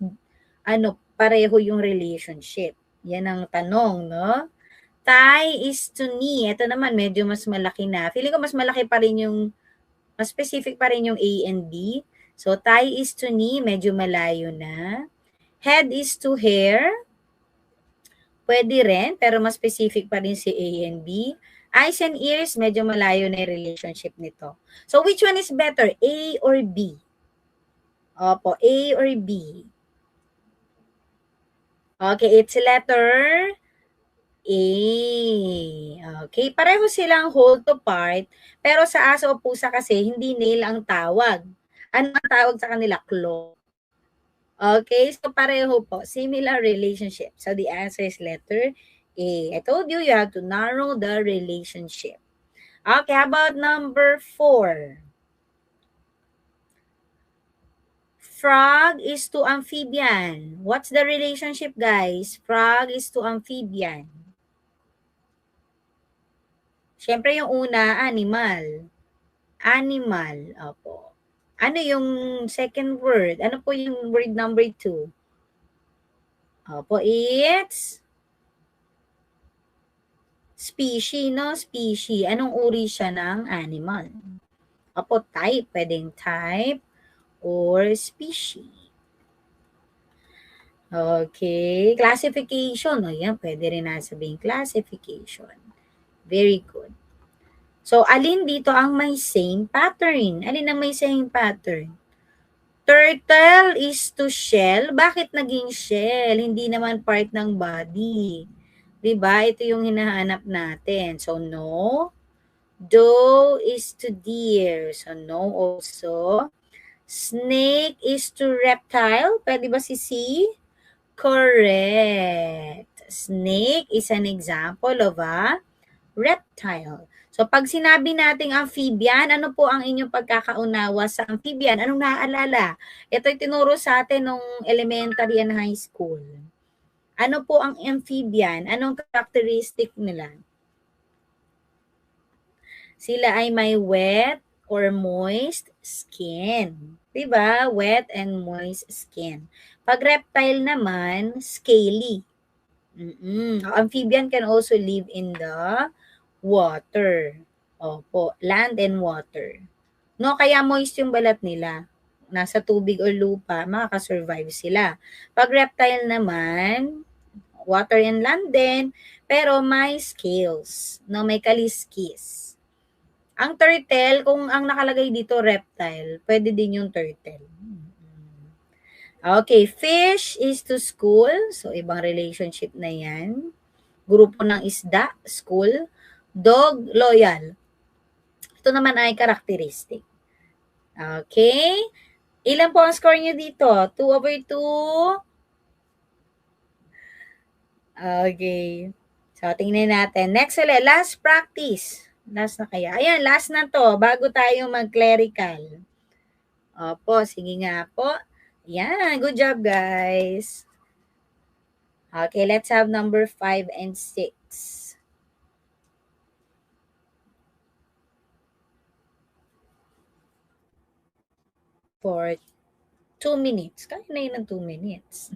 pareho yung relationship? Yan ang tanong, no? Tie is to knee. Ito naman, medyo mas malaki na. Feeling ko mas malaki pa rin yung, mas specific pa rin yung A and B. So, tie is to knee, medyo malayo na. Head is to hair. Pwede rin, pero mas specific pa rin si A and B. Eyes and ears, medyo malayo na yung relationship nito. So, which one is better? A or B? Opo, A or B? Okay, it's letter A. Okay, pareho silang whole to part, pero sa aso o pusa kasi, hindi nail ang tawag. Ano ang tawag sa kanila? Claw. Okay, so pareho po. Similar relationship. So the answer is letter A. I told you, you have to narrow the relationship. Okay, how about number 4? Frog is to amphibian. What's the relationship, guys? Frog is to amphibian. Siyempre yung una, animal. Animal. Opo. Ano yung second word? Ano po yung word number 2? Opo, it's species, no? Species. Anong uri siya ng animal? Opo, type. Pwedeng type or species. Okay. Classification. O yan, pwede rin na sabihin classification. Very good. So, alin dito ang may same pattern? Alin ang may same pattern? Turtle is to shell. Bakit naging shell? Hindi naman part ng body. Diba? Ito yung hinahanap natin. So, no. Doe is to deer. So, no also. Snake is to reptile. Pwede ba si C? Correct. Snake is an example of a reptile. So, pag sinabi nating amphibian, ano po ang inyong pagkakaunawa sa amphibian? Anong naaalala? Ito'y tinuro sa atin nung elementary and high school. Ano po ang amphibian? Anong characteristic nila? Sila ay may wet or moist skin. Diba? Wet and moist skin. Pag reptile naman, scaly. Amphibian can also live in the water. Opo, land and water. No, kaya moist yung balat nila. Nasa tubig o lupa, makakasurvive sila. Pag reptile naman, water and land din, pero may scales, no, may kaliskis. Ang turtle, kung ang nakalagay dito reptile, pwede din yung turtle. Okay, fish is to school. So, ibang relationship na yan. Grupo ng isda, school. Dog, loyal. Ito naman ay characteristic. Okay? Ilan po ang score nyo dito? 2/2? Okay. So, tingnan natin. Next ulit, last practice. Last na kaya. Ayan, last na to, bago tayo mag-clerical. Opo, sige nga po. Yan, good job guys. Okay, let's have number 5 and 6. For 2 minutes. Kaya na yun ng 2 minutes.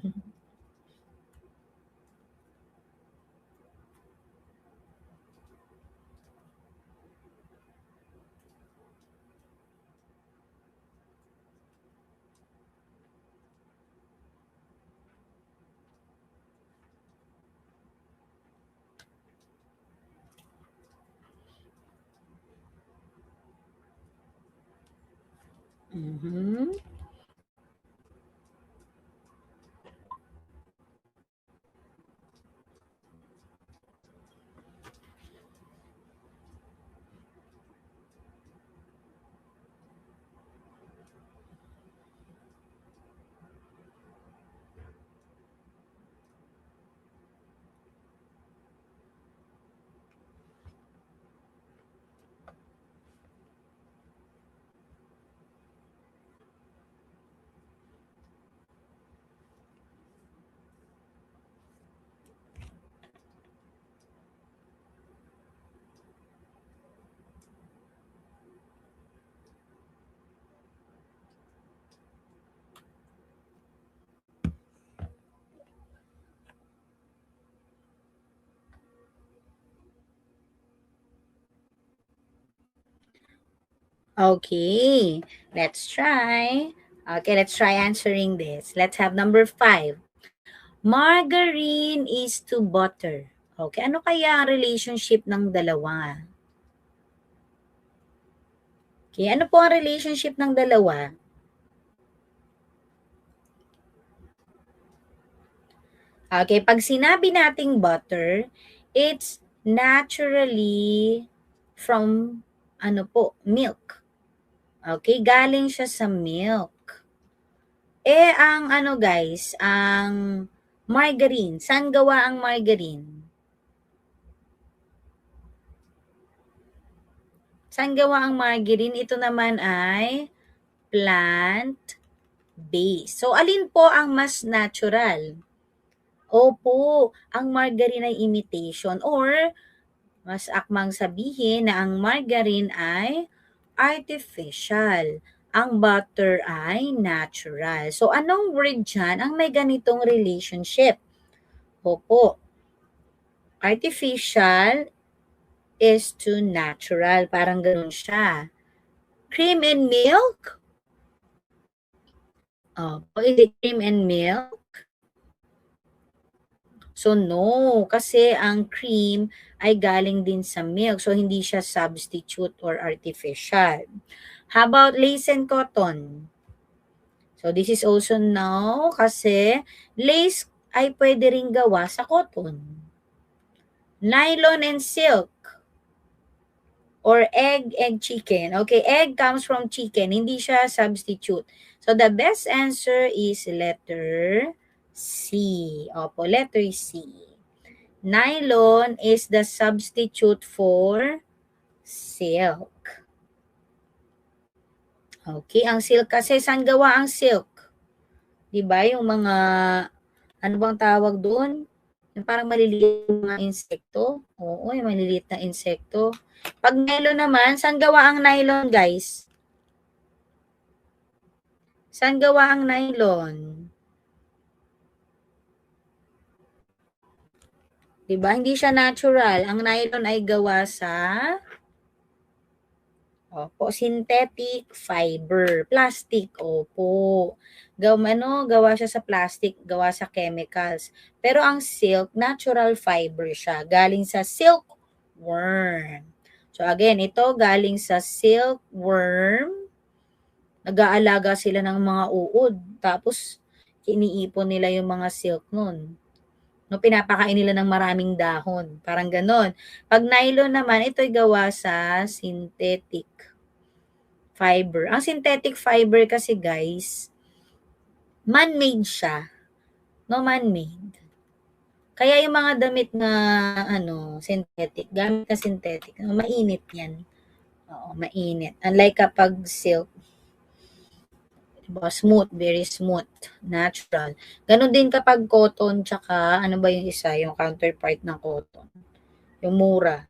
Mhm. Okay, let's try. Okay, let's try answering this. Let's have number 5. Margarine is to butter. Okay, ano kaya ang relationship ng dalawa? Okay, ano po ang relationship ng dalawa? Okay, pag sinabi nating butter, it's naturally from milk. Okay, galing siya sa milk. Ang guys, ang margarine, saan gawa ang margarine? Saan gawa ang margarine? Ito naman ay plant-based. So, alin po ang mas natural? Opo, ang margarine ay imitation or mas akmang sabihin na ang margarine ay artificial. Ang butter ay natural. So, anong word dyan ang may ganitong relationship? Opo, artificial is to natural. Parang ganun siya. Cream and milk? Opo, is it cream and milk? So, no. Kasi ang cream ay galing din sa milk. So, hindi siya substitute or artificial. How about lace and cotton? So, this is also no kasi lace ay pwede ring gawa sa cotton. Nylon and silk or egg and chicken. Okay, egg comes from chicken. Hindi siya substitute. So, the best answer is letter C. Opo, letter C. Nylon is the substitute for silk. Okay, ang silk kasi, saan gawa ang silk? Diba, yung mga, ano bang tawag doon? Yung parang maliliit na insekto. Oo, yung maliliit na insekto. Pag nylon naman, saan gawa ang nylon, guys? Saan gawa ang nylon? Diba? Hindi siya natural. Ang nylon ay gawa sa synthetic fiber. Plastic, opo. Gawa siya sa plastic, gawa sa chemicals. Pero ang silk, natural fiber siya. Galing sa silkworm. So again, ito galing sa silkworm. Nag-aalaga sila ng mga uod. Tapos, iniipon nila yung mga silk nun. No, pinapakain nila ng maraming dahon. Parang ganon. Pag nylon naman, ito'y gawa sa synthetic fiber. Ang synthetic fiber kasi, guys, man-made siya. No, man-made. Kaya yung mga damit na synthetic, gamit na synthetic, mainit yan. Oo, mainit. Unlike kapag silk, diba, smooth, very smooth, natural. Ganon din kapag cotton, tsaka ano ba yung isa, yung counterpart ng cotton? Yung mura.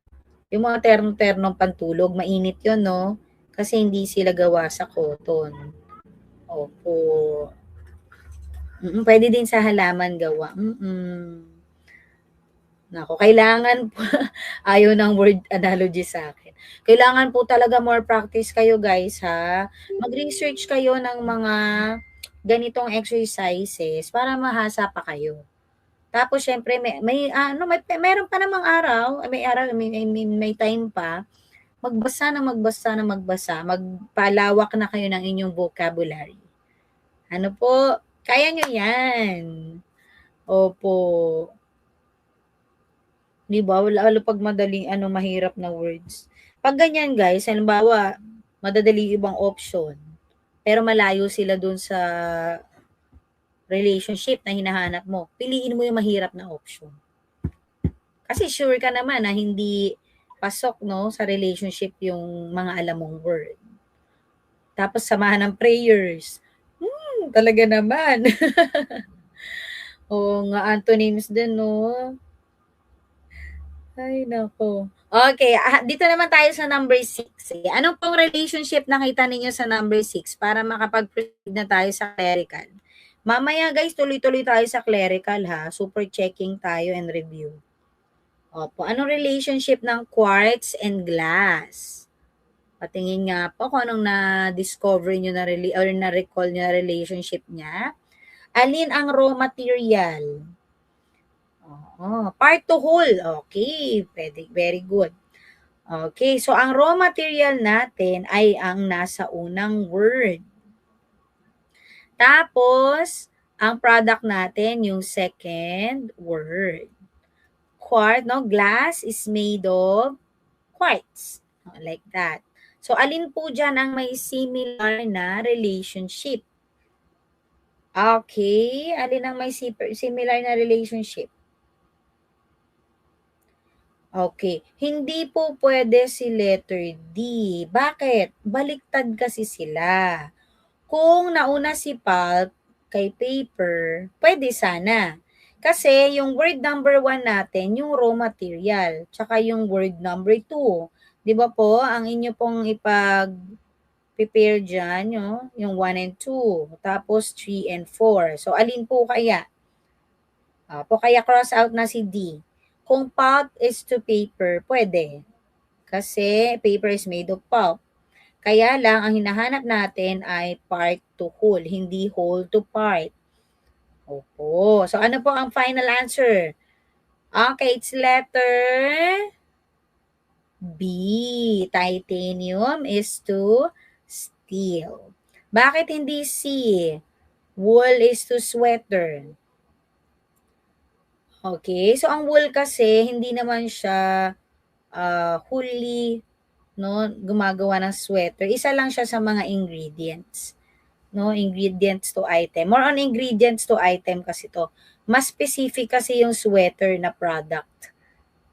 Yung mga terno-ternong pantulog, mainit yun, no? Kasi hindi sila gawa sa cotton. Opo. Pwede din sa halaman gawa. Nako, kailangan po, ayaw ng word analogy sa akin. Kailangan po talaga more practice kayo, guys, ha? Mag-research kayo ng mga ganitong exercises para mahasa pa kayo. Tapos, syempre, meron pa namang araw, may time pa, magbasa na magbasa na magbasa, magpalawak na kayo ng inyong vocabulary. Ano po? Kaya nyo yan. Opo. Di ba? Lalo pag madaling, mahirap na words. Pag ganyan, guys, halimbawa, madadali ibang option, pero malayo sila dun sa relationship na hinahanap mo, piliin mo yung mahirap na option. Kasi sure ka naman na hindi pasok, no, sa relationship yung mga alam mong word. Tapos samahan ng prayers. Talaga naman. Oo nga, antonyms din, no? Ay, nako. Okay, dito naman tayo sa number 6. Anong pong relationship nakita ninyo sa number 6 para makapag-proceed na tayo sa clerical? Mamaya, guys, tuloy-tuloy tayo sa clerical, ha? Super checking tayo and review. Opo, anong relationship ng quartz and glass? Patingin nga po kung anong na-discover nyo or na-recall nyo na relationship niya. Alin ang raw material? Part to whole. Okay, pwede, very good. Okay, so ang raw material natin ay ang nasa unang word. Tapos, ang product natin, yung second word. Quartz, no? Glass is made of quartz. Like that. So, alin po dyan ang may similar na relationship? Okay, alin ang may similar na relationship? Okay. Hindi po pwede si letter D. Bakit? Baliktad kasi sila. Kung nauna si pulp kay paper, pwede sana. Kasi yung word number 1 natin, yung raw material. Tsaka yung word number 2. Di ba po, ang inyo pong prepare dyan, yung 1 and 2. Tapos 3 and 4. So, alin po kaya? Kaya cross out na si D. Kung pulp is to paper, pwede. Kasi paper is made of pulp. Kaya lang, ang hinahanap natin ay part to whole, hindi whole to part. Opo. So, ano po ang final answer? Okay, it's letter B. Titanium is to steel. Bakit hindi C? Wool is to sweater. Okay, so ang wool kasi hindi naman siya wholly no, gumagawa ng sweater. Isa lang siya sa mga ingredients. No, ingredients to item. More on ingredients to item kasi to. Mas specific kasi yung sweater na product.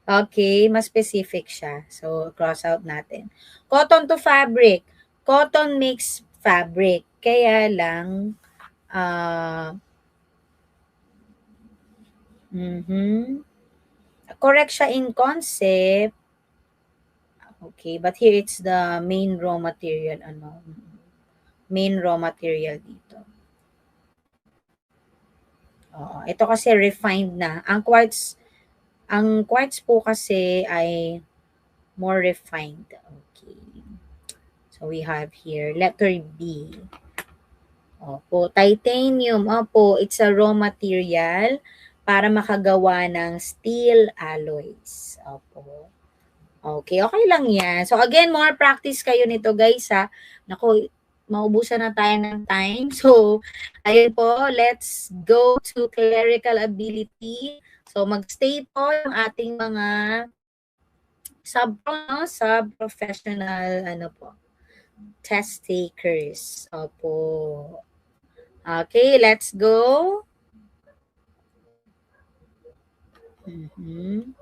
Okay, mas specific siya. So, cross out natin. Cotton to fabric. Cotton makes fabric. Kaya lang, mhm. Correct siya in concept. Okay, but here it's the main raw material. Ano? Main raw material dito. Oo, ito kasi refined na. Ang quartz po kasi ay more refined. Okay. So we have here letter B. Opo, titanium. Opo, it's a raw material para makagawa ng steel alloys. Opo. Okay, okay lang yan. So again, more practice kayo nito guys ha. Naku, maubusan na tayo ng time. So, ayun po, let's go to clerical ability. So mag-stay po yung ating mga sub-professional ano po, test takers. Opo. Okay, let's go. Mhm.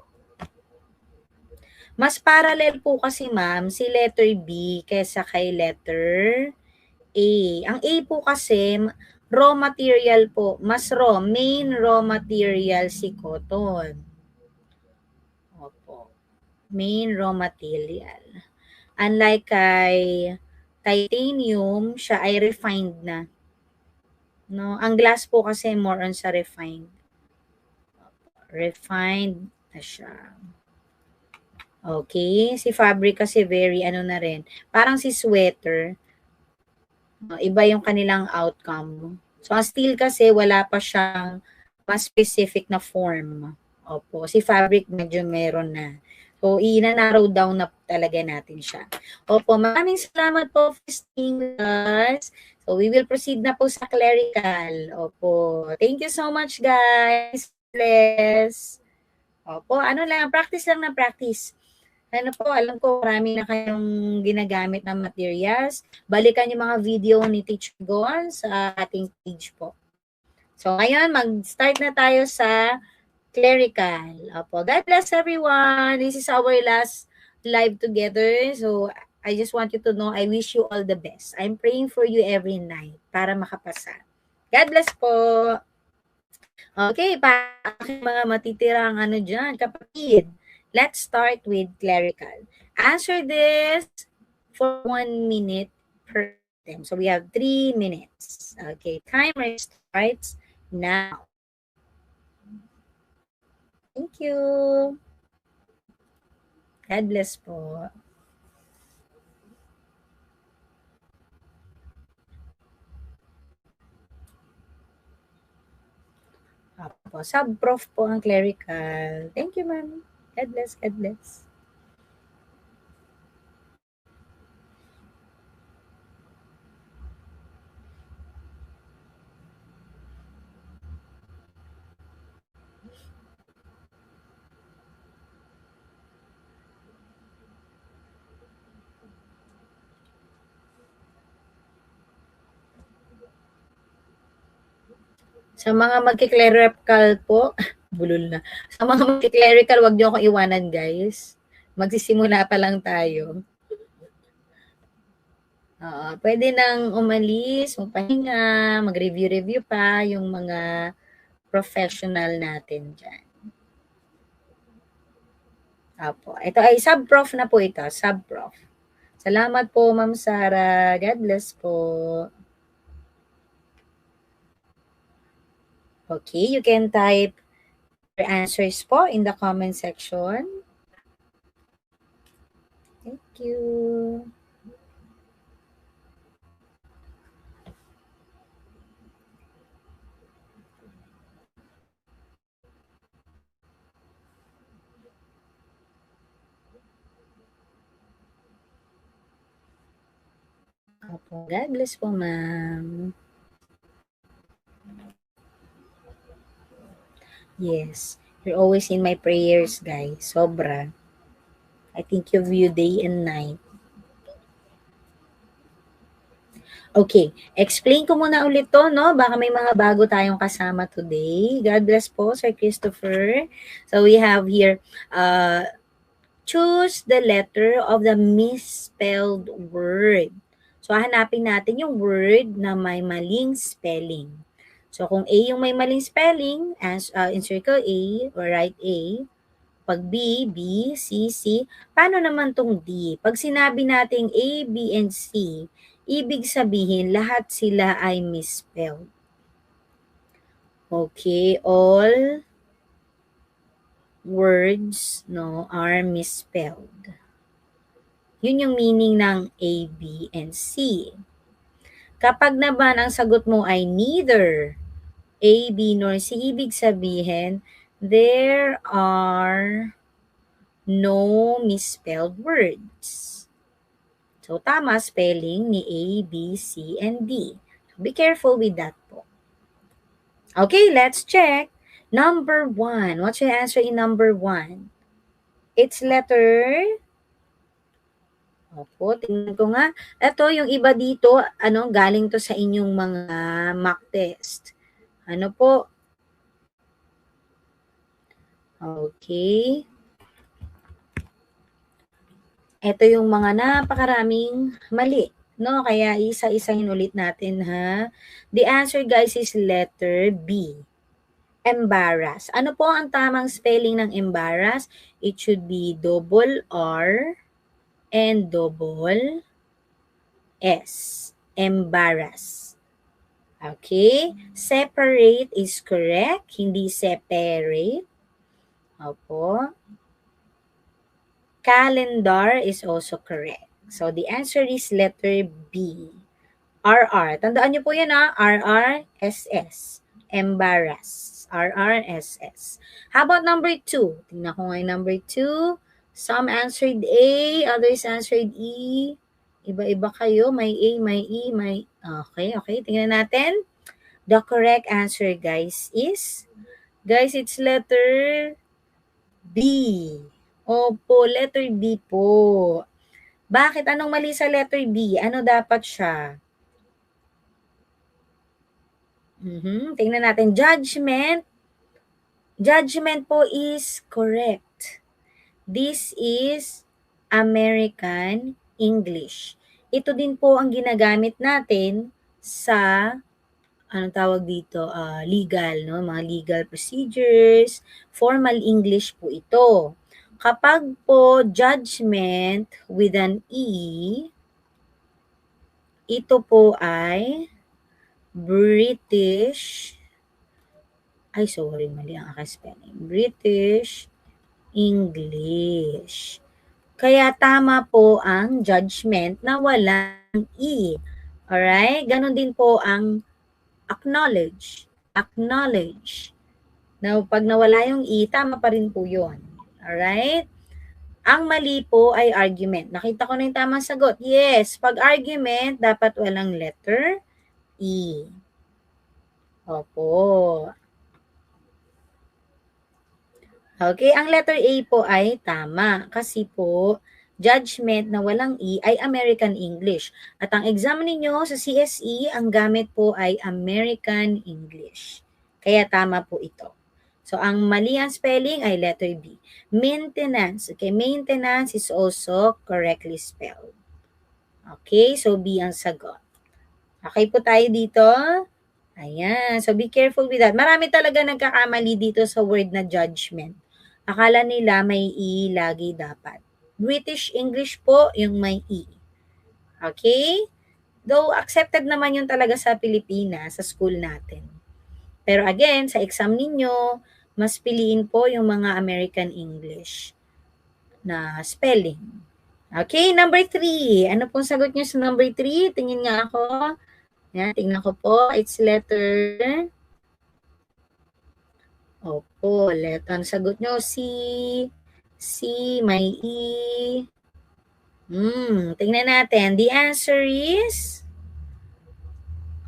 Mas parallel po kasi ma'am si letter B kaysa kay letter A. Ang A po kasi raw material po, mas raw, main raw material si cotton. Opo. Main raw material. Unlike kay titanium, siya ay refined na. No, ang glass po kasi more on sa refined. Refined na siya. Okay, si fabric kasi very ano na rin. Parang si sweater, iba yung kanilang outcome. So, ang steel kasi wala pa siyang mas specific na form. Opo, si fabric medyo meron na. So, ina-narrow down na talaga natin siya. Opo, maraming salamat po for staying with us. So, we will proceed na po sa clerical. Opo, thank you so much guys. Bless. Opo, ano lang, practice lang na practice. Ano po, alam ko marami na kayong ginagamit na materials. Balikan yung mga video ni Teacher Gon sa ating page po. So, ngayon, mag-start na tayo sa clerical. Opo, God bless everyone. This is our last live together. So, I just want you to know, I wish you all the best. I'm praying for you every night para makapasa. God bless po. Okay, para mga matitirang ano dyan, kapatid. Let's start with clerical. Answer this for 1 minute per item. So we have 3 minutes. Okay, timer starts now. Thank you. God bless po. Apo, sub-prof po ang clerical. Thank you, ma'am. God bless, God bless. Sa mga magki-clerical po, bulol na. Sa mga magki-clerical, wag niyo akong iwanan, guys. Magsisimula pa lang tayo. Oo, pwede nang umalis, magpahinga, mag-review-review pa yung mga professional natin dyan. Opo. Ito ay sub-prof na po ito. Sub-prof. Salamat po, Ma'am Sarah. God bless po. Okay, you can type your answers po in the comment section. Thank you. God bless po, ma'am. Yes. You're always in my prayers, guys. Sobra. I think of you day and night. Okay, explain ko muna ulit 'to 'no, baka may mga bago tayong kasama today. God bless po, Sir Christopher. So we have here, choose the letter of the misspelled word. So hahanapin natin yung word na may maling spelling. So kung A yung may maling spelling, encircle A or write A. Pag B, B, C, C. Paano naman tong D? Pag sinabi nating A, B, and C, ibig sabihin lahat sila ay misspelled. Okay, all words no are misspelled. Yun yung meaning ng A, B, and C. Kapag naman ang sagot mo ay neither A, B, nor C, ibig sabihin there are no misspelled words. So, tama spelling ni A, B, C, and D. Be careful with that po. Okay, let's check. Number 1. What's your answer in number 1? It's letter... Opo, tingnan ko nga. Ito, yung iba dito, galing to sa inyong mga mock test. Ano po? Okay. Ito yung mga napakaraming mali. No, kaya isa-isahin ulit natin ha. The answer guys is letter B. Embarrass. Ano po ang tamang spelling ng embarrass? It should be double R and double S. Embarrass. Okay? Separate is correct, hindi separate. Opo. Calendar is also correct. So, the answer is letter B. RR. Tandaan niyo po yan ha. RRSS. Embarrass. RRSS. How about number 2? Tingnan ko nga yung number 2. Some answered A, others answered E. Iba-iba kayo. May A, may E, may... Okay. Tingnan natin. The correct answer, guys, is... Guys, it's letter B. Opo, letter B po. Bakit? Anong mali sa letter B? Ano dapat siya? Tingnan natin. Judgment. Judgment po is correct. This is American English. Ito din po ang ginagamit natin sa anong tawag dito, legal, no? Mga legal procedures, formal English po ito. Kapag po judgment with an E, ito po ay British, mali ang aking spelling. British English. Kaya tama po ang judgment na walang E. Alright? Ganon din po ang acknowledge. Acknowledge. Now, pag nawala yung E, tama pa rin po yun. Alright? Ang mali po ay argument. Nakita ko na yung tamang sagot. Yes, pag argument, dapat walang letter E. Opo. Okay, ang letter A po ay tama. Kasi po, judgment na walang E ay American English. At ang exam ninyo sa CSE, ang gamit po ay American English. Kaya tama po ito. So, ang mali ang spelling ay letter B. Maintenance. Okay, maintenance is also correctly spelled. Okay, so B ang sagot. Okay po tayo dito. Ayan, so be careful with that. Marami talaga nagkakamali dito sa word na judgment. Akala nila may E lagi dapat. British English po yung may E. Okay? Though accepted naman yun talaga sa Pilipinas, sa school natin. Pero again, sa exam ninyo, mas piliin po yung mga American English na spelling. Okay, number 3. Ano pong sagot nyo sa number 3? Tingin nga ako. Yan, tingnan ko po. It's letter... Opo, ang sagot nyo, C. C, may E. Tingnan natin. The answer is...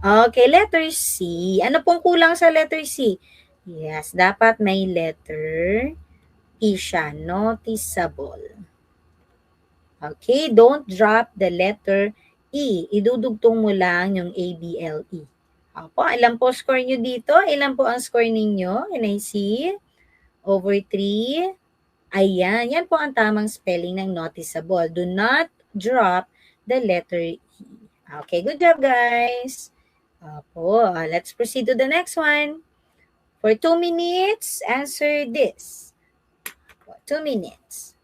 Okay, letter C. Ano pong kulang sa letter C? Yes, dapat may letter E siya. Noticeable. Okay, don't drop the letter E. Idudugtong mo lang yung A-B-L-E. Opo, ilan po score nyo dito? Ilan po ang score ninyo? Can I see? Over 3. Ayan, yan po ang tamang spelling ng noticeable. Do not drop the letter E. Okay, good job guys. Opo, let's proceed to the next one. For 2 minutes, answer this. 2 minutes.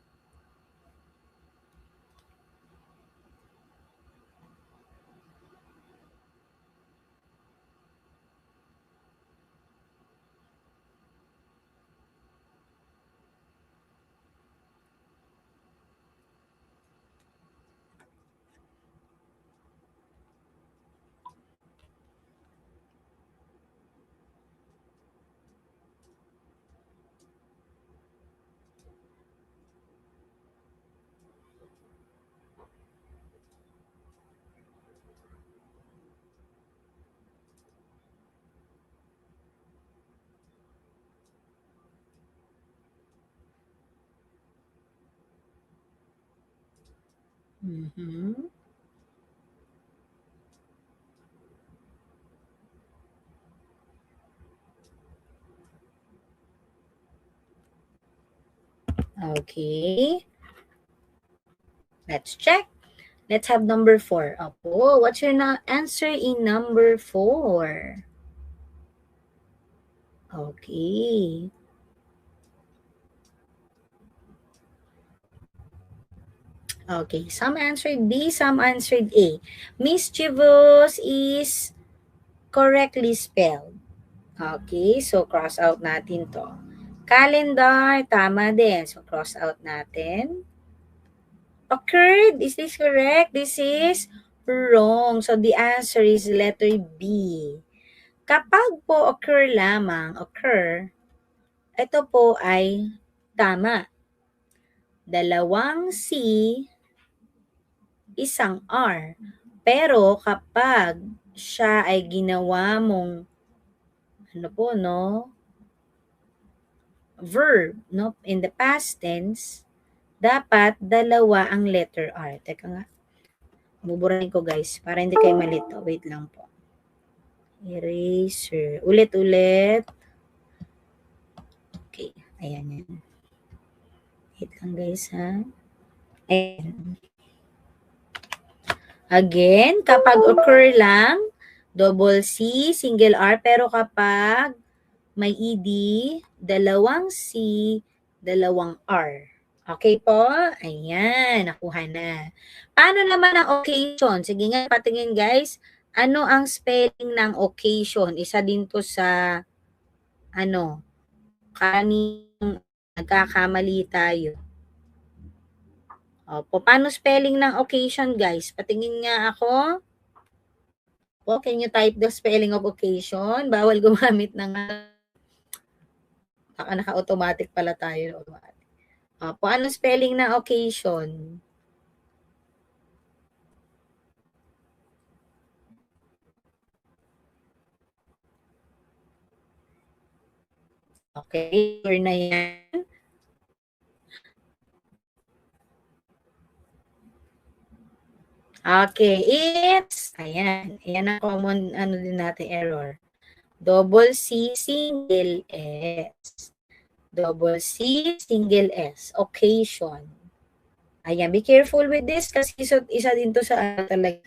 Mhm. Okay. Let's check. Let's have number 4. Opo, what's your answer in number 4? Okay. Okay, some answered B, some answered A. Mischievous is correctly spelled. Okay, so cross out natin to. Calendar, tama din. So cross out natin. Occurred, is this correct? This is wrong. So the answer is letter B. Kapag po occur lamang, occur, ito po ay tama. Dalawang C, isang R. Pero kapag siya ay ginawa mong ano po, no? Verb, no? In the past tense, dapat dalawa ang letter R. Teka nga. Buburahin ko guys para hindi kayo malito. Wait lang po. Eraser. Ulit-ulit. Okay. Ayan yan. Wait lang guys ha. Ayan. Again, kapag occur lang, double C, single R. Pero kapag may ED, dalawang C, dalawang R. Okay po? Ayan, nakuha na. Paano naman ang occasion? Sige nga, patingin guys. Ano ang spelling ng occasion? Isa din to sa, kaning nagkakamali tayo. Opo, paano spelling ng occasion guys? Patingin nga ako. O, can you type the spelling of occasion? Bawal gumamit ng, baka naka-automatic pala tayo. Opo, ano spelling ng occasion? Okay, sure na yan. Okay, ayan ang common, din natin error. Double C, single S. Double C, single S. Occasion. Ayan, be careful with this kasi isa din to sa talaga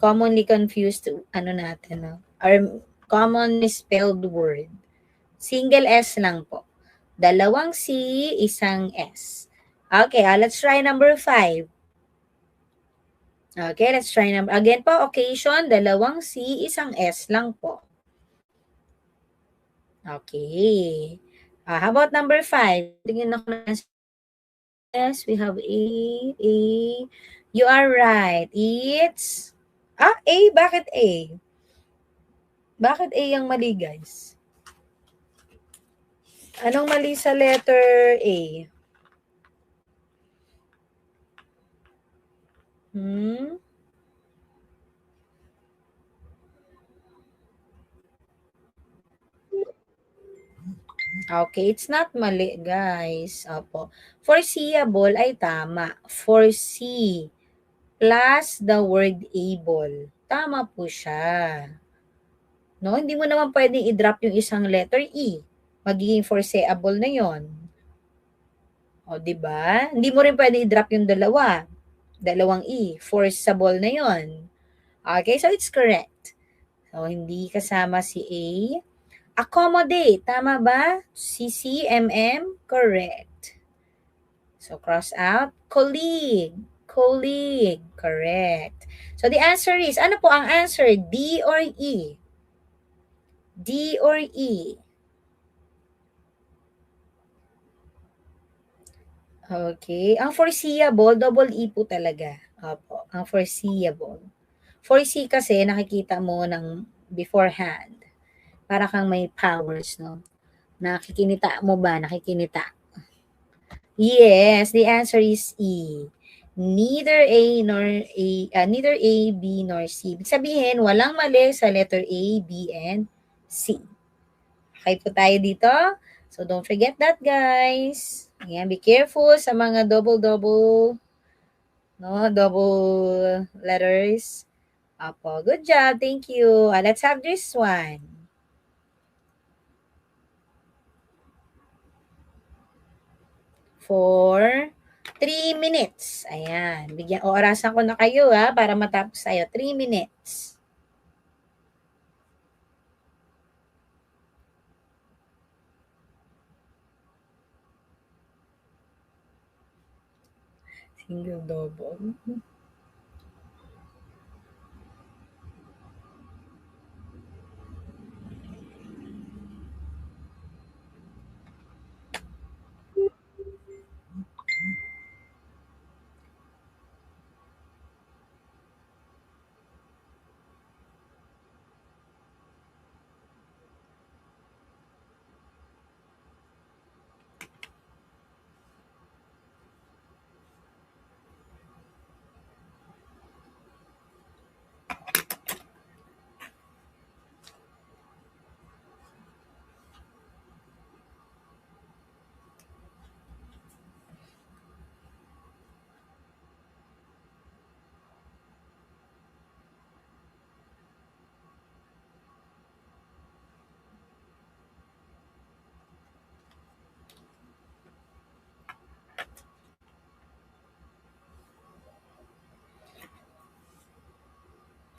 commonly confused, natin, no? Or commonly spelled word. Single S lang po. Dalawang C, isang S. Okay, let's try number 5. Okay, let's try number. Again po, occasion, dalawang C, isang S lang po. Okay. How about number 5? Tingnan ako na. Yes, we have A. You are right. It's, A? Bakit A? Bakit A ang mali, guys? Anong mali sa letter A? Hmm? Okay, it's not mali, guys. Opo. Foreseeable ay tama. Foresee plus the word able. Tama po siya. No, hindi mo naman pwedeng i-drop yung isang letter E. Magiging foreseeable na yon. O, di ba? Hindi mo rin pwedeng i-drop yung dalawa. Dalawang E. Forceable na yon. Okay, so it's correct. So, hindi kasama si A. Accommodate. Tama ba? CCMM? Correct. So, cross out. Colleague. Colleague. Correct. So, the answer is, ano po ang answer? D or E? D or E? Okay. Ang foreseeable, double E po talaga. Opo. Ang foreseeable. Foresee kasi, nakikita mo ng beforehand. Para kang may powers, no? Nakikinita mo ba? Nakikinita. Yes, the answer is E. Neither A, B, nor C. Ibig sabihin, walang mali sa letter A, B, and C. Okay po tayo dito? So, don't forget that, guys. Ayan, be careful sa mga double, no? Double letters. Apo, good job. Thank you. Let's have this one. For 3 minutes. Ayan. Orasan ko na kayo para matapos tayo. 3 minutes. Single double.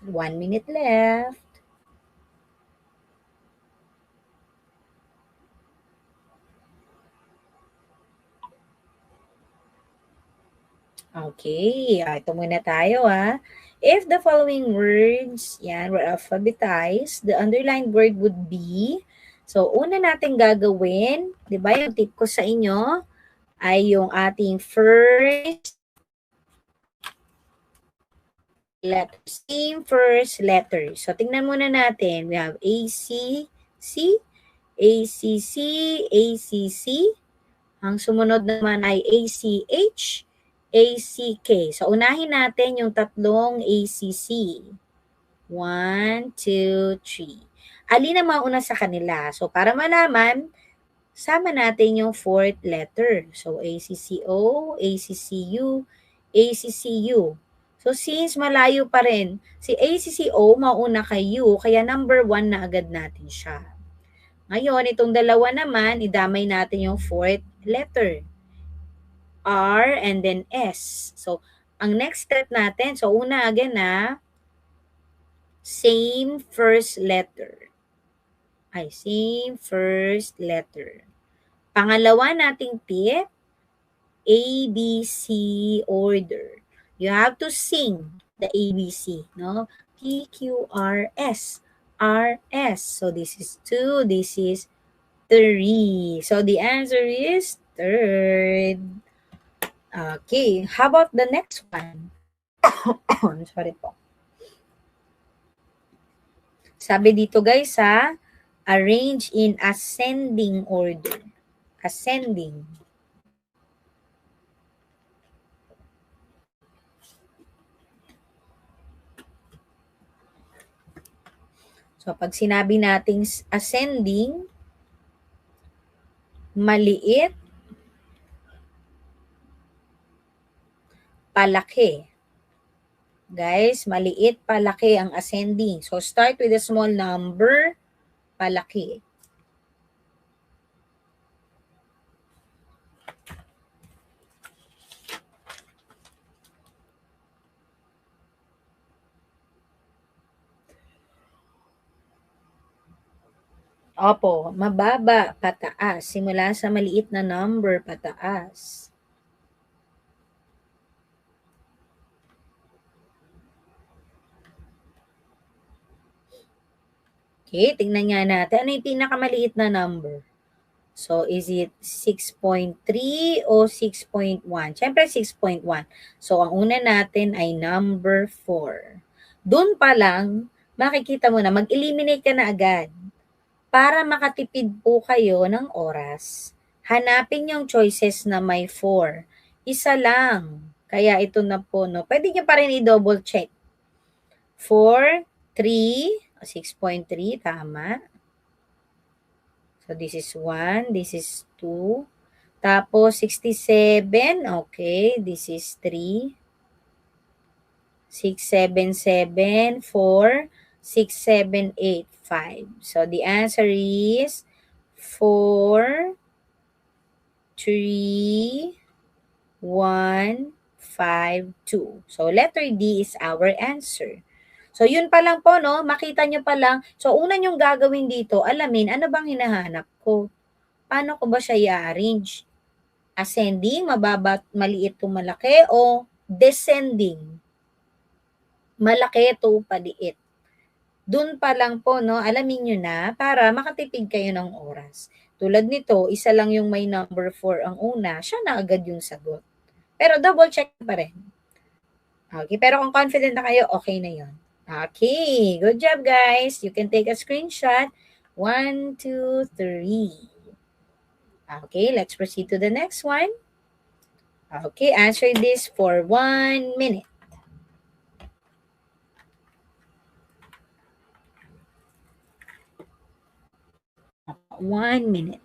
One minute left. Okay, ito muna tayo If the following words, were alphabetized, the underlined word would be, so una natin gagawin, di ba yung tip ko sa inyo, ay yung ating first letter, same first letter. So tingnan muna natin, we have A-C-C, A-C-C, A-C-C, ang sumunod naman ay ACH, ACK. So, unahin natin yung tatlong ACC. 1, 2, 3. Alin ang mauna sa kanila? So, para malaman, sama natin yung fourth letter. So, ACCO, ACCU, ACCU. So, since malayo pa rin, si ACCO mauna kay U, kaya number 1 na agad natin siya. Ngayon, itong dalawa naman, idamay natin yung fourth letter. R and then S. So, ang next step natin, so una again same first letter. Same first letter. Pangalawa nating tip, ABC order. You have to sing the ABC, no? P, Q, R, S. R, S. So, this is 2, this is 3. So, the answer is third. Okay, how about the next one? Sorry po. Sabi dito guys arrange in ascending order. Ascending. So, pag sinabi nating ascending, Maliit, palaki. Guys, maliit, palaki ang ascending. So, start with a small number, palaki. Opo, mababa, pataas. Simula sa maliit na number, pataas. Okay, tingnan nga natin. Ano yung pinakamaliit na number? So, is it 6.3 o 6.1? Siyempre, 6.1. So, ang una natin ay number 4. Doon pa lang, makikita mo na, mag-eliminate ka na agad. Para makatipid po kayo ng oras, hanapin yung choices na may 4. Isa lang. Kaya ito na po, no? Pwede nyo pa rin i-double check. 4, 3, 6.3, tama. So, this is 1, this is 2. Tapos, 67, okay, this is 3. 6, 7, 7, 4, 6, 7, 8, 5. So, the answer is 4, 3, 1, 5, 2. So, letter D is our answer. So, yun pa lang po, no? Makita nyo pa lang. So, una nyong gagawin dito, alamin, ano bang hinahanap ko? Paano ko ba siya i-arrange? Ascending, mababa, maliit to malaki, o descending? Malaki to paliit. Doon pa lang po, no, alamin nyo na para makatipid kayo ng oras. Tulad nito, isa lang yung may number 4 ang una, siya na agad yung sagot. Pero double check pa rin. Okay, pero kung confident na kayo, okay na yon. Okay, good job guys. You can take a screenshot. 1, 2, 3. Okay, let's proceed to the next one. Okay, answer this for 1 minute. 1 minute.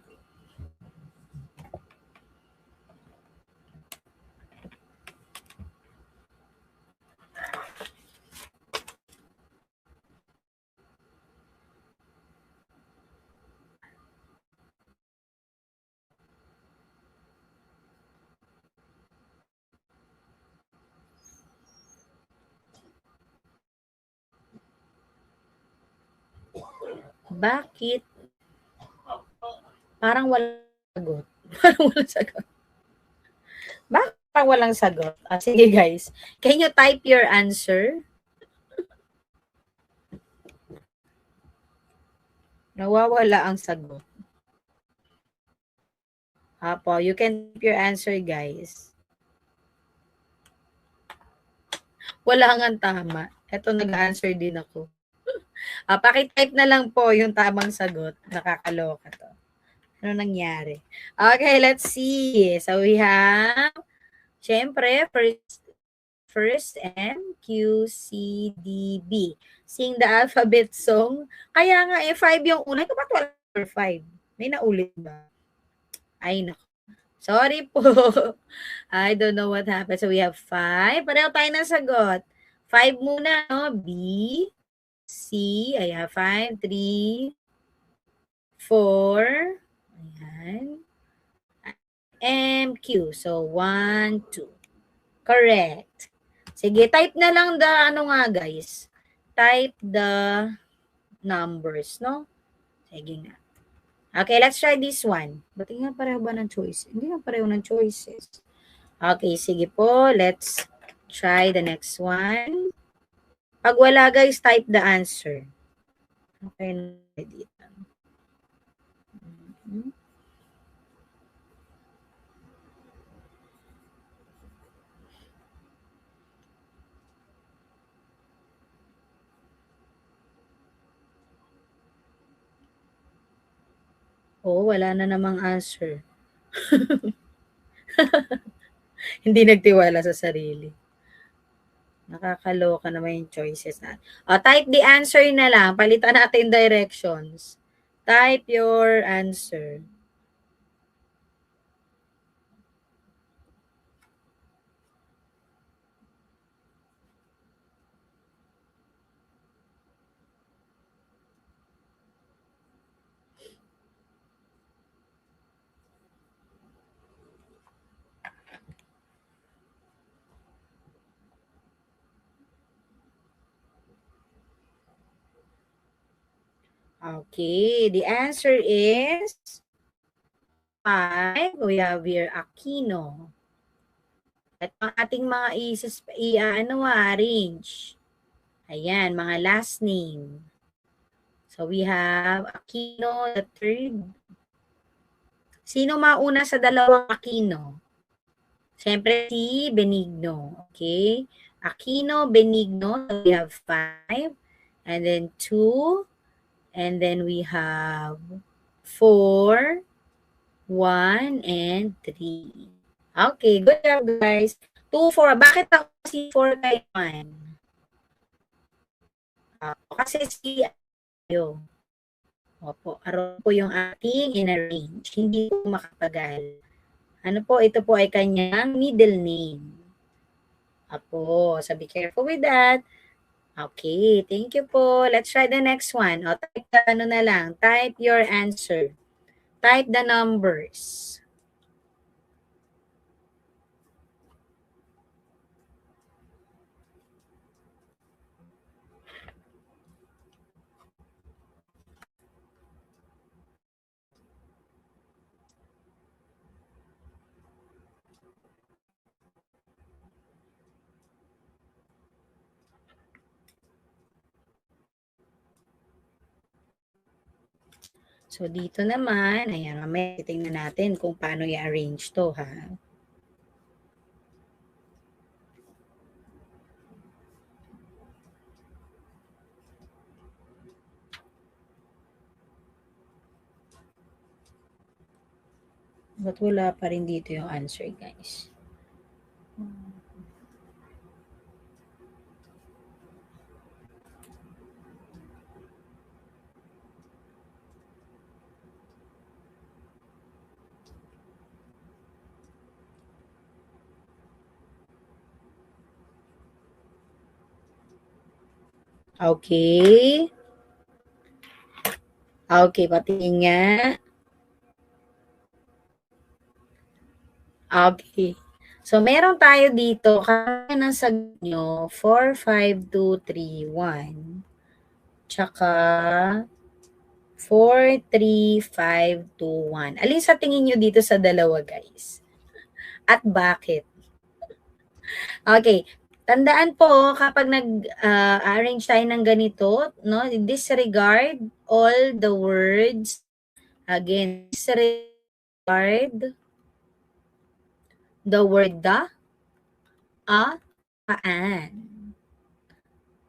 Bakit? Parang walang sagot. Parang walang sagot. Bakit parang walang sagot? Sige guys, can you type your answer? Nawawala ang sagot. Apo, you can type your answer guys. Wala nga tama. Eto, nag-answer din ako. Pakitype na lang po yung tamang sagot. Nakakaloka to. Ano nangyari? Okay, let's see. So we have, syempre, first M, Q, C, D, B. Sing the alphabet song. Kaya nga, 5 yung una. Ito ba't wala 5? May naulit ba? Ay, naku. Sorry po. I don't know what happened. So we have 5. Pareho tayo ng sagot. 5 muna, no? B, C, ayan, 5, 3, 4, ayan, M, Q. So, 1, 2. Correct. Sige, type na lang the, ano nga guys, type the numbers, no? Sige nga. Okay, let's try this one. Ba't nga pareho ba ng choice? Hindi nga pareho ng choices. Okay, sige po. Let's try the next one. Pag wala guys, type the answer. Okay, dito. Oh, wala na namang answer. Hindi nagtiwala sa sarili. Nakakaloka naman yung choices na. Type the answer na lang. Palitan natin directions. Type your answer. Okay, the answer is 5. We have here Aquino. At ang ating mga arrange. Ayan, mga last name. So we have Aquino the third. Sino mauna sa dalawang Aquino? Siyempre si Benigno. Okay? Aquino, Benigno. So we have 5. And then 2. And then we have 4, 1, and 3. Okay, good job guys. 2, 4. Bakit ako si 4 kay 1? Kasi si ayo. Opo, aron po yung ating in-arrange. Hindi po makapagal. Ano po, ito po ay kanyang middle name. Apo, so be careful with that. Okay, thank you po. Let's try the next one. O, type na lang. Type your answer. Type the numbers. So, dito naman, ayan, mamaya tingnan natin kung paano i-arrange to, ha? Ba't wala pa rin dito yung answer, guys? Okay. Okay, patingin nga. Okay. So, meron tayo dito, kaya ng sagot nyo, 4, 5, 2, 3, 1. Tsaka, 4, 3, 5, 2, 1. Alin sa tingin nyo dito sa dalawa, guys? At bakit? Okay. Tandaan po, kapag nag-arrange tayo ng ganito, no, disregard all the words. Again, disregard the word the, a, paan.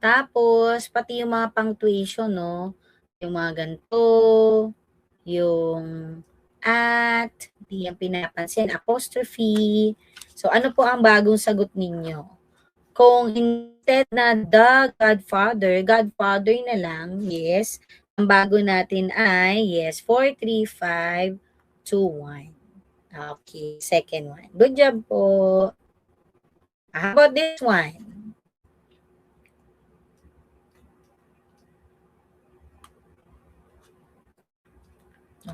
Tapos, pati yung mga punctuation, no? Yung mga ganito, yung at, hindi yan pinapansin, apostrophe. So, ano po ang bagong sagot ninyo? Kung instead na the Godfather na lang, yes. Ang bago natin ay, yes, 4, 3, 5, 2, 1. Okay, second one. Good job po. How about this one?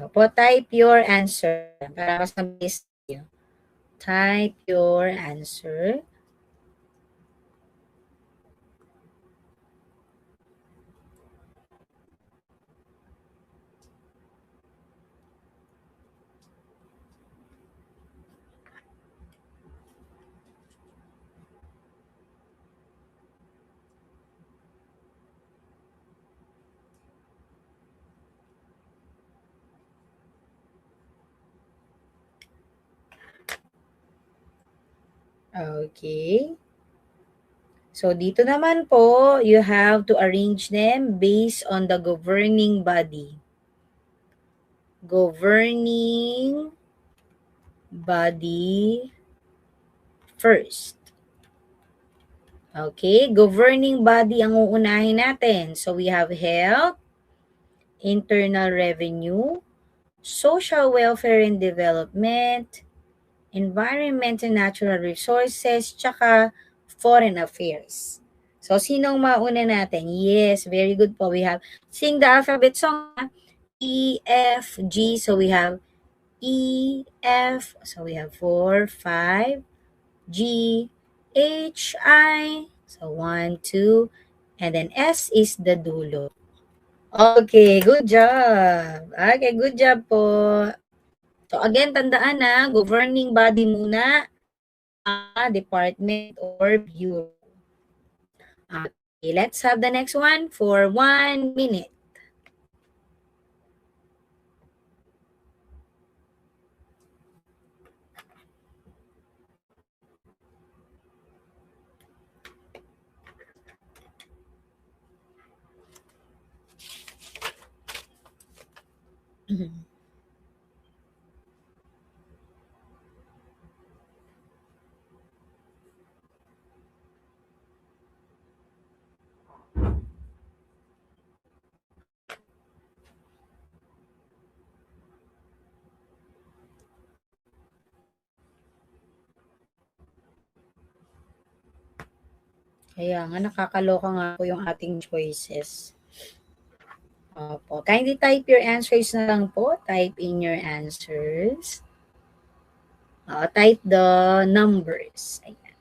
Opo, type your answer para mas mabilis tayo. Type your answer. Okay. So, dito naman po, you have to arrange them based on the governing body. Governing body first. Okay, governing body ang uunahin natin. So, we have health, internal revenue, social welfare and development, environment and natural resources, tsaka foreign affairs. So, sinong mauna natin? Yes, very good po. We have, sing the alphabet song, E, F, G. So, we have E, F. So, we have 4, 5, G, H, I. So, 1, 2. And then S is the dulo. Okay, good job. Okay, good job po. So again, tandaan na, governing body muna, department or bureau. Okay, let's have the next one for 1 minute. Kaya nga, nakakaloka nga po yung ating choices. Opo. Kindly type your answers na lang po. Type in your answers. Type the numbers. Ayan.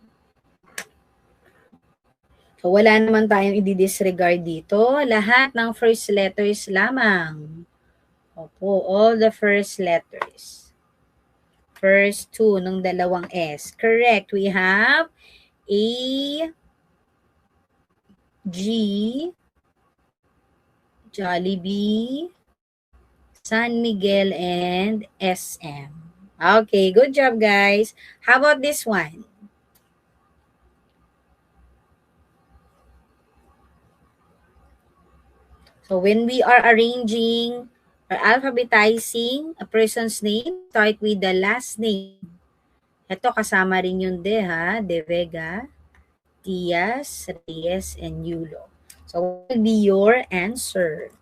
So, wala naman tayong i-disregard dito. Lahat ng first letters lamang. Opo, all the first letters. First two ng dalawang S. Correct. We have A, G, Jollibee, San Miguel, and SM. Okay, good job, guys. How about this one? So when we are arranging or alphabetizing a person's name, start with the last name. Ito kasama rin yung De, ha? De Vega, Diaz, Reyes, and Yulo. So what will be your answer?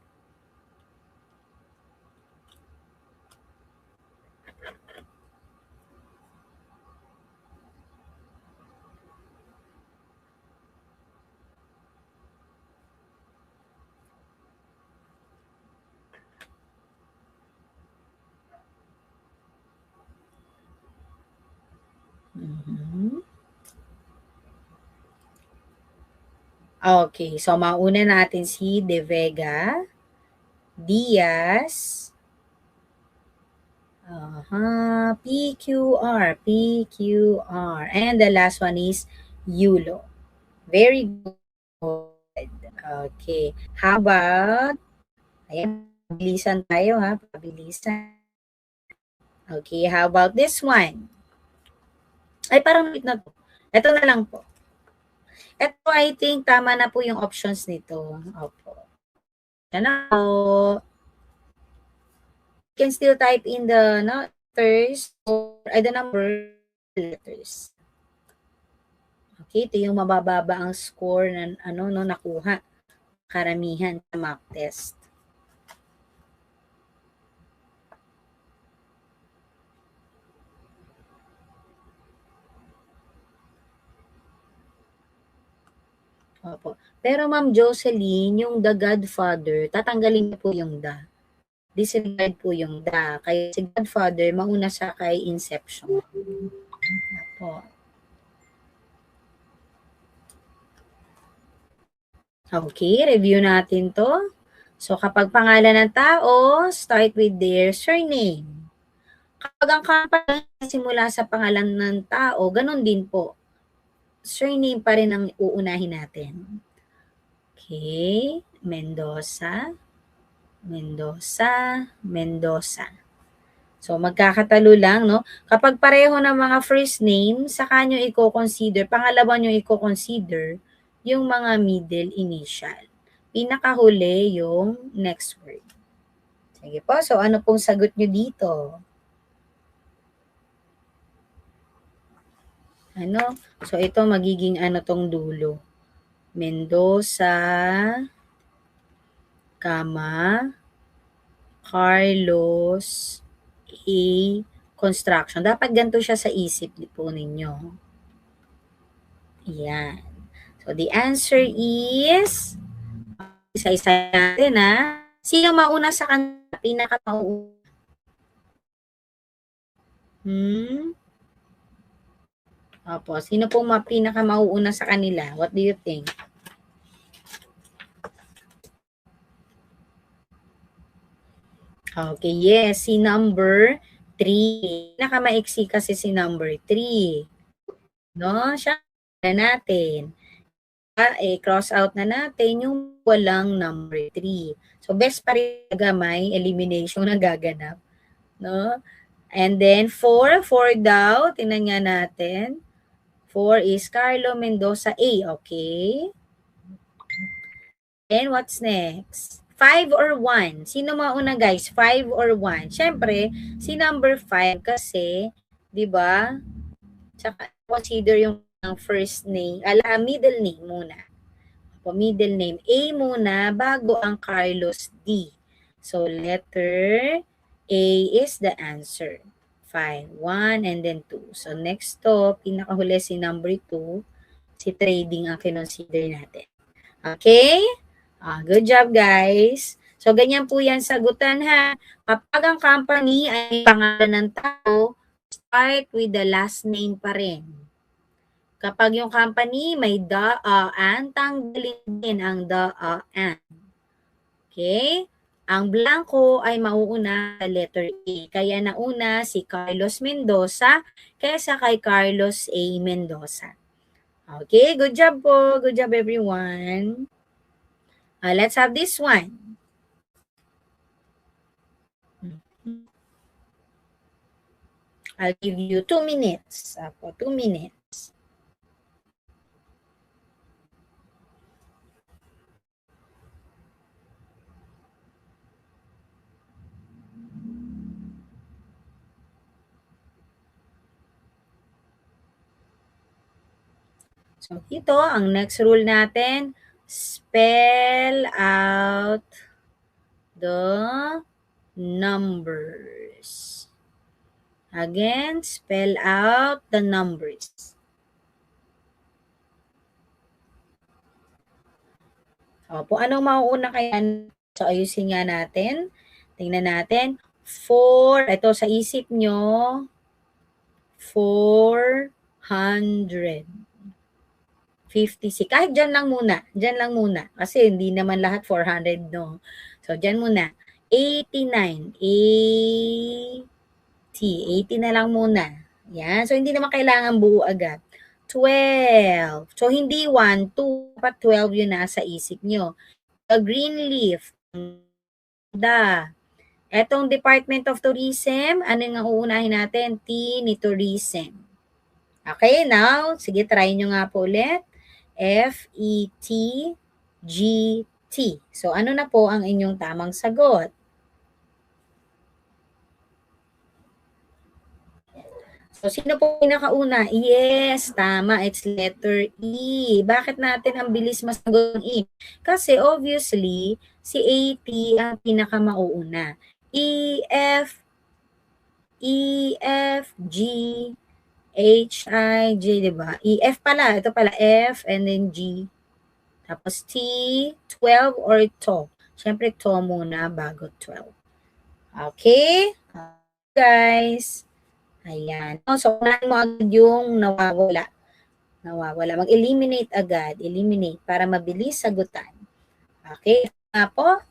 Mhm. Okay, so mauna natin si De Vega, Diaz, PQR, PQR. And the last one is Yulo. Very good. Okay. How about, ayan, pabilisan tayo ha, pabilisan. Okay, how about this one? Ay, parang wait na to. Ito na lang po. Ito, I think, tama na po yung options nito. Opo. Yan na po. You can still type in the letters or the number letters. Okay, ito yung mabababa ang score na nakuha karamihan sa mock test. Opo. Pero Ma'am Jocelyn, yung The Godfather, tatanggalin po yung the. Disregard po yung the. Kaya si Godfather, mauna sa kay Inception. Opo. Okay, review natin to. So, kapag pangalan ng tao, start with their surname. Kapag ang company simula sa pangalan ng tao, ganun din po. Surname pa rin ang uunahin natin. Okay, Mendoza, Mendoza, Mendoza. So, magkakatalo lang, no? Kapag pareho ng mga first name, saka nyo i-consider, pangalawa nyo i-consider yung mga middle initial. Pinakahuli yung next word. Sige po, so ano pong sagot nyo dito? Ano? So, ito magiging ano tong dulo. Mendoza, Carlos, A, construction. Dapat ganito siya sa isip po ninyo. Yan. So, the answer is, isa-isa natin ha. Sino mauna sa kanila? Pinaka-mauna. Opo, sino po pinaka-mauuna sa kanila? What do you think? Okay, yes, si number 3. Pinakamaiksi kasi si number 3. No? Siya na natin. Cross out na natin yung walang number 3. So, best pa rin may elimination na gaganap. No? And then, 4 daw. Tingnan nga natin. 4 is Carlo Mendoza A. Okay. And what's next? 5 or 1? Sino mauna guys? 5 or 1? Siyempre, si number 5 kasi, di ba? Tsaka consider yung first name, middle name muna. O middle name. A muna bago ang Carlos D. So, letter A is the answer. 5, 1, and then 2. So, next to, pinakahuli si number 2, si trading ang kinonsider natin. Okay? Good job, guys. So, ganyan po yan sagutan, ha? Kapag ang company ay pangalan ng tao, start with the last name pa rin. Kapag yung company may the-an, tanggalin din ang the-an. Okay? Ang blanco ay mauuna sa letter A. Kaya nauna si Carlos Mendoza kaysa kay Carlos A. Mendoza. Okay, good job po. Good job, everyone. Let's have this one. I'll give you 2 minutes. 2 minutes. So, ito, ang next rule natin, spell out the numbers. Again, spell out the numbers. Opo, anong mauuna kaya? So, ayusin nga natin. Tingnan natin. 4, ito sa isip nyo, 400. 56. Kahit dyan lang muna. Dyan lang muna. Kasi hindi naman lahat 400, no? So, dyan muna. 89. 80 na lang muna. Yan. So, hindi naman kailangan buo agad. 12. So, hindi 1, 2, dapat 12 yun nasa isip nyo. The green leaf. Etong Department of Tourism, ano yung uunahin natin? T ni tourism. Okay, now, sige, try nyo nga po ulit. FETGT. So, ano na po ang inyong tamang sagot? So, sino po pinakauna? Yes, tama. It's letter E. Bakit natin ang bilis masagot ng E? Kasi obviously, si AT ang pinakamauuna. G, H, I, J, diba? F pala. Ito pala, F, and then G. Tapos T, 12 or to. Siyempre, to muna bago 12. Okay? Guys. Ayan. So, unahin mo agad yung nawawala. Mag-eliminate agad. Eliminate para mabilis sagutan. Okay? Nga po.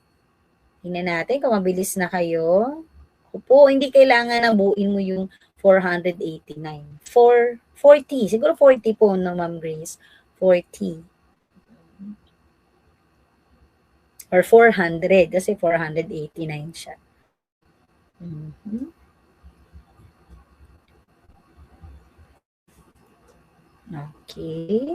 Tingnan natin kung mabilis na kayo. Opo, hindi kailangan na buuin mo yung 489. 40. Siguro 40 po, no, Ma'am Grace? 40. Or 400 kasi 489 siya. Okay.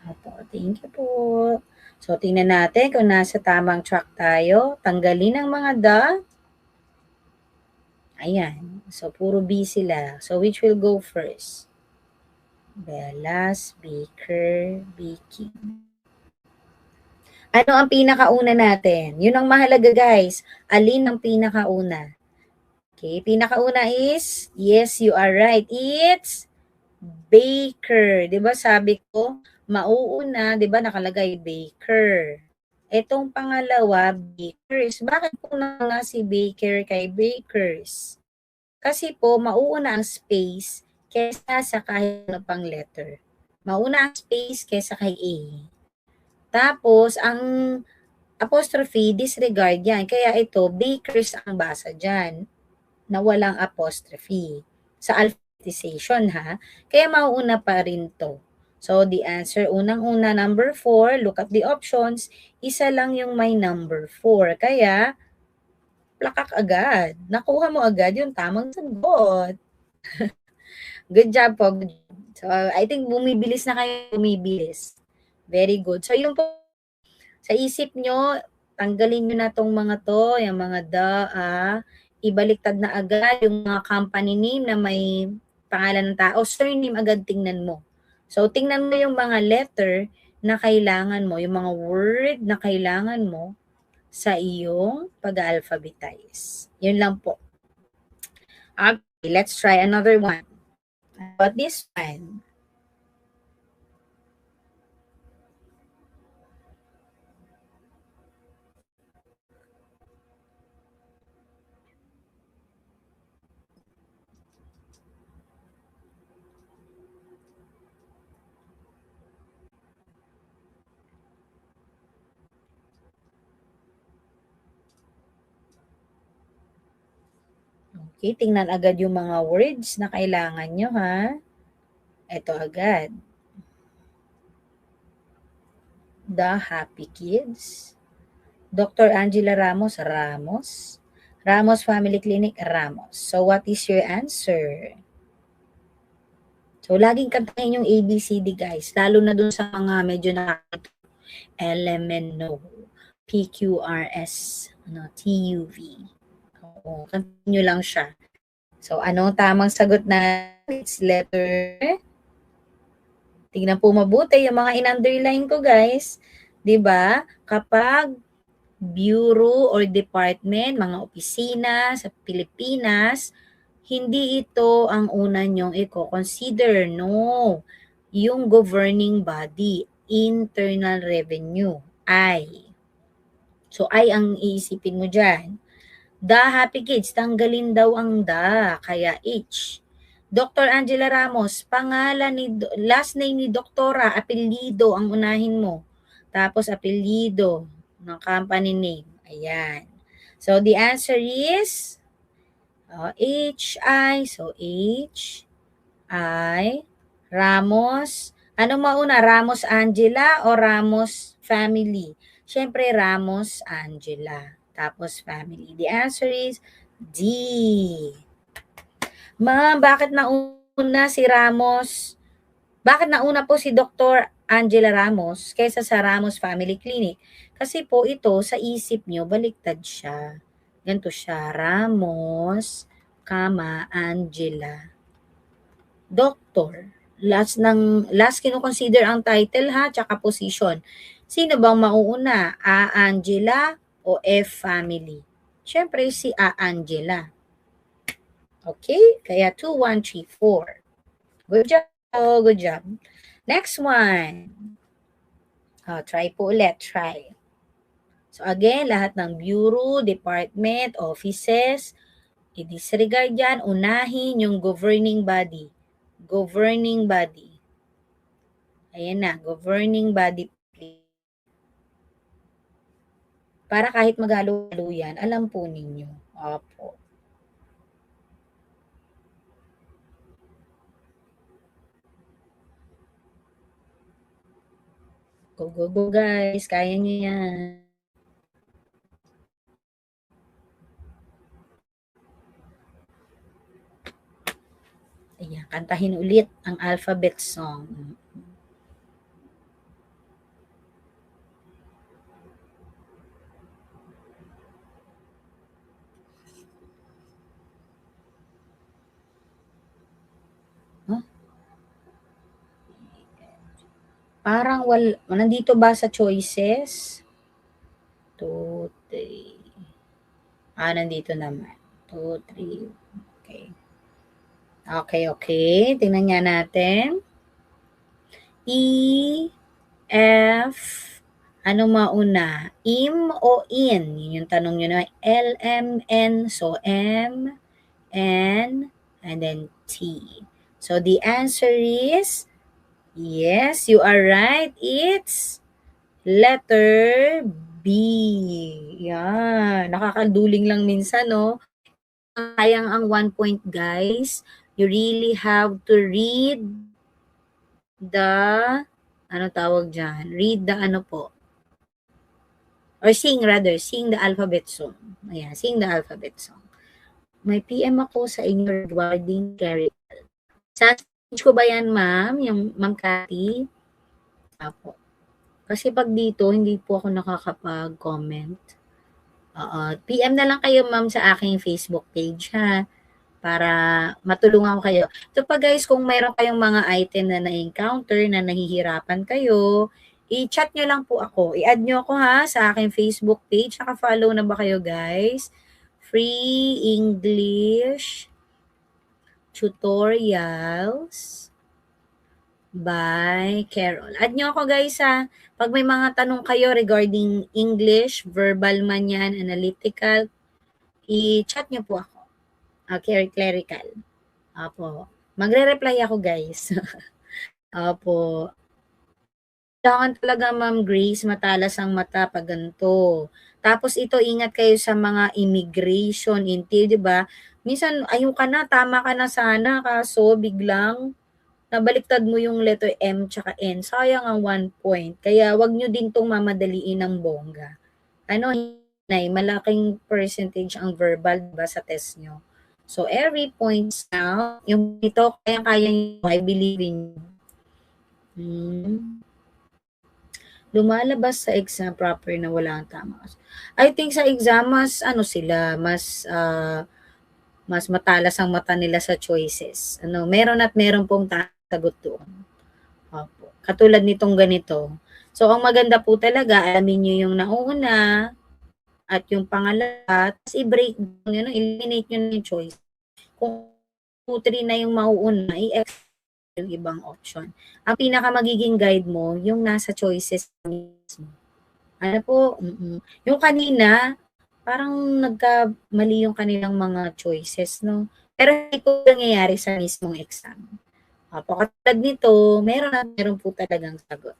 Opo, thank you po. So, tingnan natin kung nasa tamang track tayo. Tanggalin ang mga the. Ayan. So, puro B sila. So, which will go first? Bellas, Baker, Baking. Ano ang pinakauna natin? Yun ang mahalaga, guys. Alin ang pinakauna? Okay, pinakauna is, yes, you are right. It's Baker. Diba sabi ko, mauuna, diba nakalagay Baker. Itong pangalawa, bakers. Bakit po nga si baker kay bakers? Kasi po, mauuna ang space kesa sa kahit ano pang letter. Mauna ang space kesa kay A. Tapos, ang apostrophe, disregard yan. Kaya ito, bakers ang basa dyan na walang apostrophe. Sa alphabetization ha. Kaya mauuna pa rin to. So, the answer, unang-una, number 4, look at the options, isa lang yung may number 4. Kaya, plakak agad. Nakuha mo agad yung tamang sagot. Good job po. Good job. So, I think bumibilis na kayo. Bumibilis. Very good. So, yung po, sa isip nyo, tanggalin nyo na tong mga to, yung mga ibaliktad na agad yung mga company name na may pangalan ng tao, surname agad tingnan mo. So, tingnan mo yung mga letter na kailangan mo, yung mga word na kailangan mo sa iyong pag-alphabetize. Yun lang po. Okay, let's try another one. How about this one? Okay, tingnan agad yung mga words na kailangan nyo, ha? Ito agad. The Happy Kids. Dr. Angela Ramos, Ramos. Ramos Family Clinic, Ramos. So, what is your answer? So, laging kantahin yung ABCD, guys. Lalo na dun sa mga medyo nakakita. LMNO, PQRS, TUV. Oo, kantahin nyo lang siya. So, anong tamang sagot na? It's letter. Tingnan po mabuti yung mga in-underline ko, guys. 'Di ba? Kapag bureau or department, mga opisina sa Pilipinas, hindi ito ang una nyong i-consider. No. Yung governing body, internal revenue, I. So, I ang iisipin mo dyan. The Happy Kids, tanggalin daw ang the, kaya H. Dr. Angela Ramos, pangalan ni, last name ni doktora, apelyido ang unahin mo. Tapos apelyido ng company name. Ayan. So, the answer is H-I. So, H-I. Ramos. Anong mauna? Ramos Angela o Ramos family? Siyempre, Ramos Angela. Tapos family. The answer is D. Ma'am, bakit nauna si Ramos? Bakit nauna po si Dr. Angela Ramos kaysa sa Ramos Family Clinic? Kasi po ito, sa isip nyo, baliktad siya. Ganito siya, Ramos, Angela. Doctor. Last kino-consider ang title ha, tsaka position. Sino bang mauuna? A. Angela o F. Family? Siyempre si A. Angela. Okay? Kaya 2, 1, 3, 4. Good job. Good job. Next one. Try po ulit. Try. So again, lahat ng bureau, department, offices, i-disregard yan. Unahin yung governing body. Governing body. Ayan na. Governing body. Para kahit maghalo-halo yan, alam po ninyo. Opo. Go, go, go guys. Kaya nyo yan. Ayan, kantahin ulit ang alphabet song. Huh? Parang nandito ba sa choices? 2, 3. Nandito naman. 2, 3. Okay. Okay. Tingnan nga natin. E, F, Ano mauna? Im o in? Yun yung tanong nyo na. L, M, N. So, M, N, and then T. So, the answer is, yes, you are right. It's letter B. Yan. Nakakaduling lang minsan, no? Sayang ang 1 point, guys. You really have to read the, ano tawag dyan? Read the ano po? Or sing rather, sing the alphabet song. Ayan, sing the alphabet song. May PM ako sa inyo regarding clerical. Sa-change ko ba yan, ma'am? Yung Ma'am Cathy? Apo. Kasi pag dito, hindi po ako nakakapag-comment. PM na lang kayo, ma'am, sa aking Facebook page, ha? Para matulungan ko kayo. So pa guys, kung mayroon kayong mga item na na-encounter na nahihirapan kayo, i-chat nyo lang po ako. I-add nyo ako ha sa aking Facebook page. Naka-follow na ba kayo guys? Free English Tutorials by Carol. Add nyo ako guys ha. Pag may mga tanong kayo regarding English, verbal man yan, analytical, i-chat nyo po ako. Okay, clerical. Opo. Magre-reply ako, guys. Opo. Kailangan talaga, Ma'am Grace, matalas ang mata pag ganito. Tapos ito, ingat kayo sa mga immigration, di ba? Minsan, ayun ka na, tama ka na sana, kaso biglang nabaliktad mo yung letter M tsaka N. Sayang ang 1 point. Kaya wag nyo din tong mamadaliin ng bongga. Ano, malaking percentage ang verbal ba sa test nyo. So, every points now, yung ito, kaya-kaya nyo, I believe in you. Lumalabas sa exam proper na wala ang tama. I think sa exam, mas, mas matalas ang mata nila sa choices. Meron at meron pong sagot doon. Opo. Katulad nitong ganito. So, ang maganda po talaga, alamin nyo yung nauna, at yung pangalawa, tapos i-break down yun, eliminate nyo na yung choice. Kung 2, 3 na yung mauuna, i-exit yung ibang option. Ang pinaka magiging guide mo, yung nasa choices mismo. Ano po? Yung kanina, parang nagkamali yung kanilang mga choices, no? Pero hindi po nangyayari sa mismong exam. Katulad nito, meron po talagang sagot.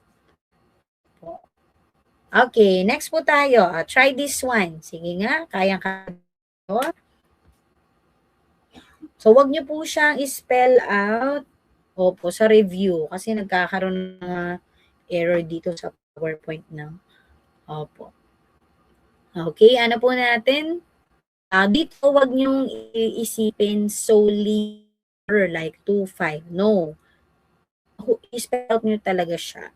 Okay, next po tayo. Try this one. Sige nga, kayang-kaya. So, wag nyo po siyang spell out. Opo, sa review. Kasi nagkakaroon ng error dito sa PowerPoint na. Opo. Okay, ano po natin? Dito, wag nyong iisipin solely like 2, 5. No. I-spell out nyo talaga siya.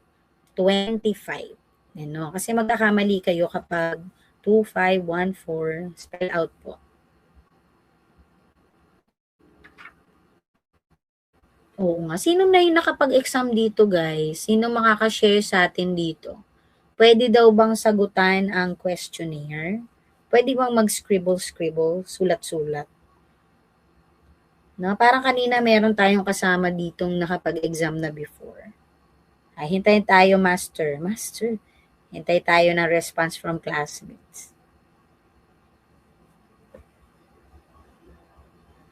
25. Ano? Kasi magkakamali kayo kapag 2, 5, 1, 4. Spell out po. Oo nga. Sino na yung nakapag-exam dito, guys? Sino makaka-share sa atin dito? Pwede daw bang sagutan ang questionnaire? Pwede bang mag-scribble-scribble, sulat-sulat? No, parang kanina meron tayong kasama ditong nakapag-exam na before. Hintayin tayo, master. Master. Hintay tayo ng response from classmates.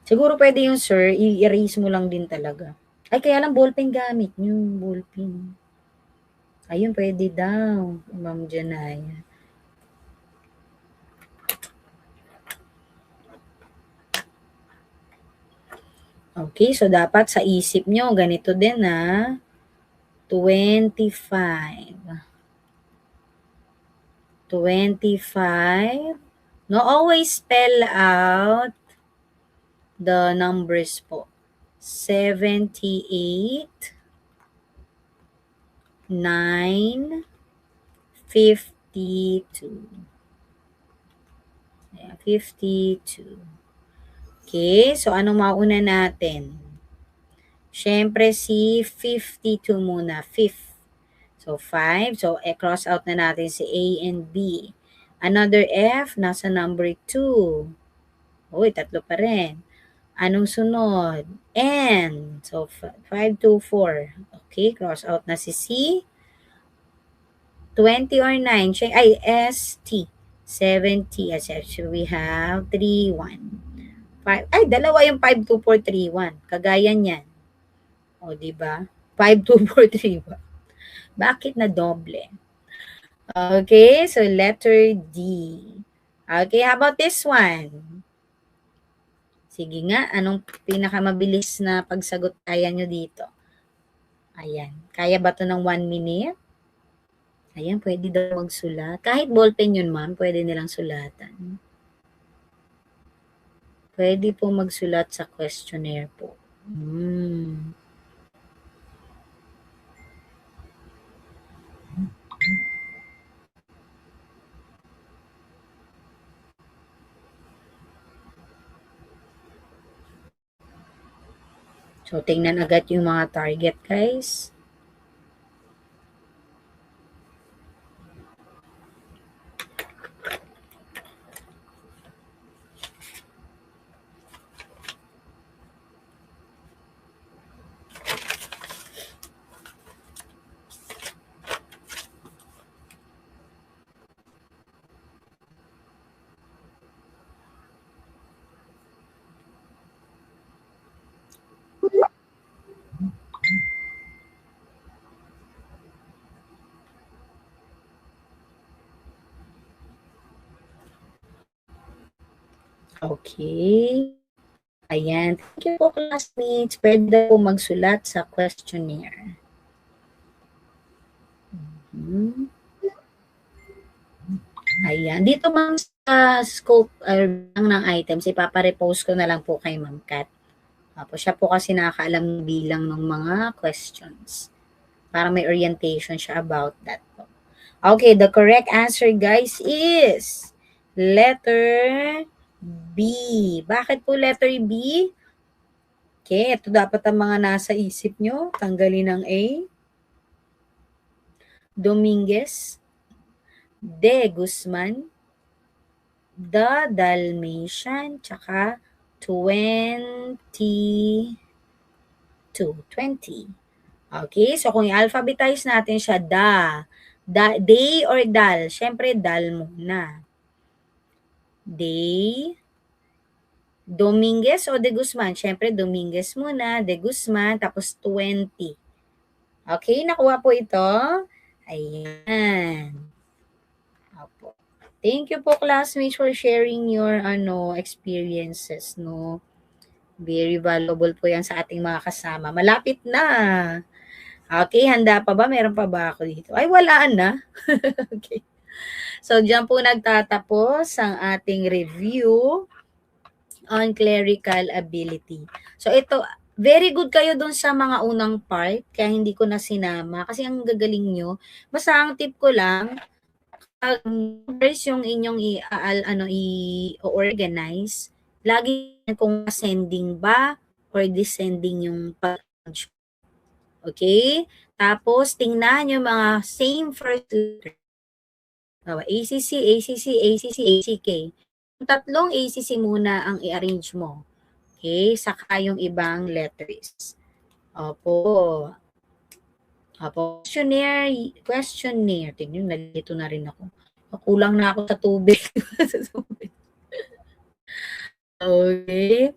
Siguro pwede yung sir, i-erase mo lang din talaga. Ay, kaya lang ballpen gamit yung ballpen. Ayun, pwede daw, Ma'am Janaya. Okay, so dapat sa isip nyo, ganito din 25. 25. No, always spell out the numbers po. 78, 9, 52. 52. Okay, so anong mauna natin? Siyempre si 52 muna, 5th. So 5, so cross out na natin si A and B. Another F, nasa number 2. Uy, 3 pa rin. Anong sunod? N. So 5, 2, 4. Okay, cross out na si C. 20 or 9? Ay, ST. 70. So we have 3, 1. 5. Ay, dalawa yung 5, 2, 4, 3, 1. Kagaya niyan. O, diba? 5, 2, 4, 3, 1. Bakit na doble? Okay, so letter D. Okay, how about this one? Sige nga, anong pinakamabilis na pagsagot kaya nyo dito? Ayan. Kaya ba ito ng 1 minute? Ayan, pwede daw magsulat. Kahit ballpen yun, ma'am, pwede nilang sulatan. Pwede po magsulat sa questionnaire po. So, tingnan agad yung mga target, guys. Okay. Ayan. Thank you po, classmates. Pwede po magsulat sa questionnaire. Ayan. Dito, ma'am, sa scope ng items, ipaparepost ko na lang po kay Ma'am Kat. Tapos siya po kasi nakakaalam ng bilang ng mga questions. Para may orientation siya about that po. Okay, the correct answer, guys, is letter B. Bakit po letter B? Okay, ito dapat ang mga nasa isip nyo. Tanggalin ang A. Dominguez. De Guzman. The Dalmatian. Tsaka 22. 20. Okay, so kung i-alphabetize natin siya, day or dal? Siyempre, dal muna. Day, Dominguez o De Guzman? Siyempre, Dominguez muna, De Guzman, tapos 20. Okay, nakuha po ito. Ayan. Opo. Thank you po, classmates, for sharing your experiences, no? Very valuable po yan sa ating mga kasama. Malapit na. Okay, handa pa ba? Meron pa ba ako dito? Ay, wala na. Okay. So, diyan po nagtatapos ang ating review on clerical ability. So, ito, very good kayo dun sa mga unang part, kaya hindi ko na sinama, kasi ang gagaling nyo. Basta ang tip ko lang, first yung inyong i-organize, lagi kung ascending ba or descending yung page. Okay? Tapos, tingnan yung mga same first letter. ACC, ACC, ACC, ACK. Yung tatlong ACC muna ang i-arrange mo. Okay? Saka yung ibang letters. Opo. Opo. Questionnaire. Tingnan, nalito na rin ako. Kulang na ako sa tubig. Okay.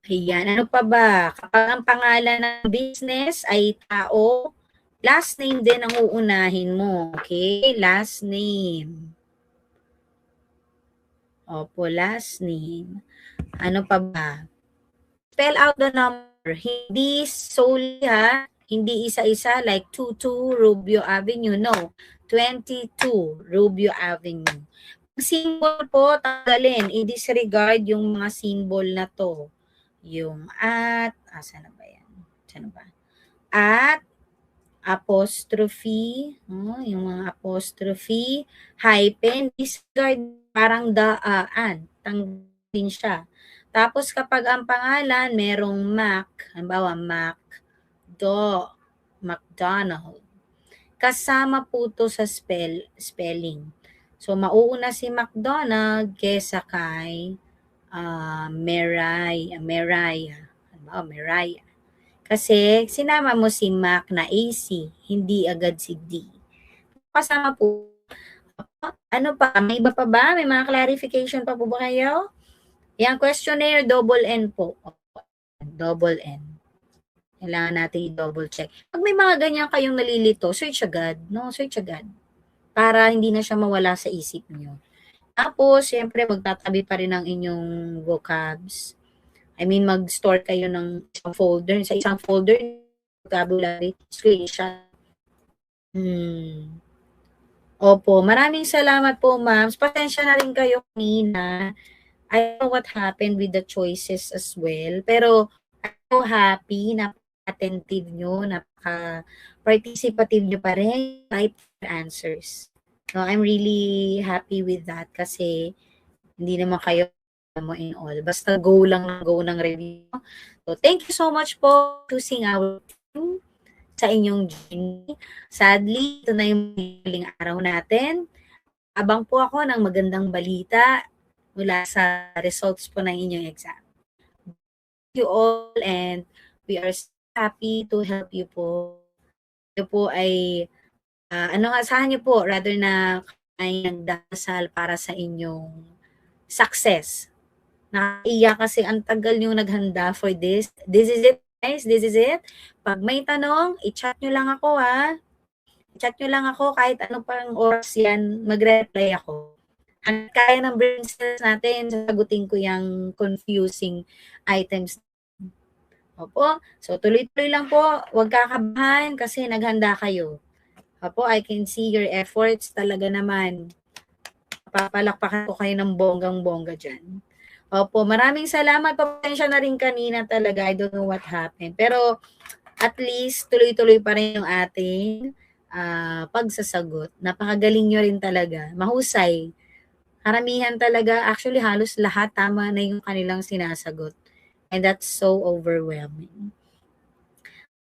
Ayan. Ano pa ba? Kapag ang pangalan ng business ay tao, last name din ang uunahin mo. Okay? Last name. Opo, last name. Ano pa ba? Spell out the number. Hindi solely ha. Hindi isa-isa like 22 Rubio Avenue. No. 22 Rubio Avenue. Symbol po, tanggalin. I-disregard yung mga symbol na to. Yung at, saan na ba yan? Saan ba? At, apostrophe, yung mga apostrophe, hyphen, disregard parang daan, tanggalin siya. Tapos kapag ang pangalan merong Mac, halimbawa McDonald, kasama po to sa spelling. So mauuna si McDonald kesa kay Mariah. Halimbawa, Mariah. Kasi sinama mo si Mac na AC, hindi agad si D. Kasama po. Ano pa? May iba pa ba? May mga clarification pa po ba kayo? Yang questionnaire, double N po. Double N. Kailangan natin i-double check. Pag may mga ganyan kayong nalilito, search agad. No, search agad. Para hindi na siya mawala sa isip nyo. Tapos, syempre, magtatabi pa rin ang inyong vocabs. I mean, mag-store kayo ng isang folder. Sa isang folder, vocabulary, screenshot. Opo, maraming salamat po, ma'am. Pasensya na rin kayo kanina. I don't know what happened with the choices as well. Pero, I'm so happy, napaka-attentive nyo, napaka-participative nyo pa rin, type answers. So, I'm really happy with that kasi hindi naman kayo mo in all. Basta go lang ng go ng review. So, thank you so much po choosing our team sa inyong journey. Sadly, ito na yung huling araw natin. Abang po ako ng magandang balita mula sa results po ng inyong exam. Thank you all and we are so happy to help you po. Ito po ay, asahan niyo po rather na ay nagdasal para sa inyong success. Nakaiyak kasi ang tagal niyong naghanda for this. This is it, guys. This is it. Pag may tanong, i-chat nyo lang ako, ha. I-chat nyo lang ako kahit ano pang oras yan, magre-reply ako. Ang kaya ng brain cells natin, sasagutin ko yung confusing items. Opo. So, tuloy-tuloy lang po. Huwag kakabahan kasi naghanda kayo. Opo, I can see your efforts talaga naman. Papalakpakan ko kayo ng bonggang-bongga dyan. Opo, maraming salamat. Pasensya na rin kanina talaga. I don't know what happened. Pero at least tuloy-tuloy pa rin yung ating pagsasagot. Napakagaling nyo rin talaga. Mahusay. Karamihan talaga, actually halos lahat tama na yung kanilang sinasagot. And that's so overwhelming.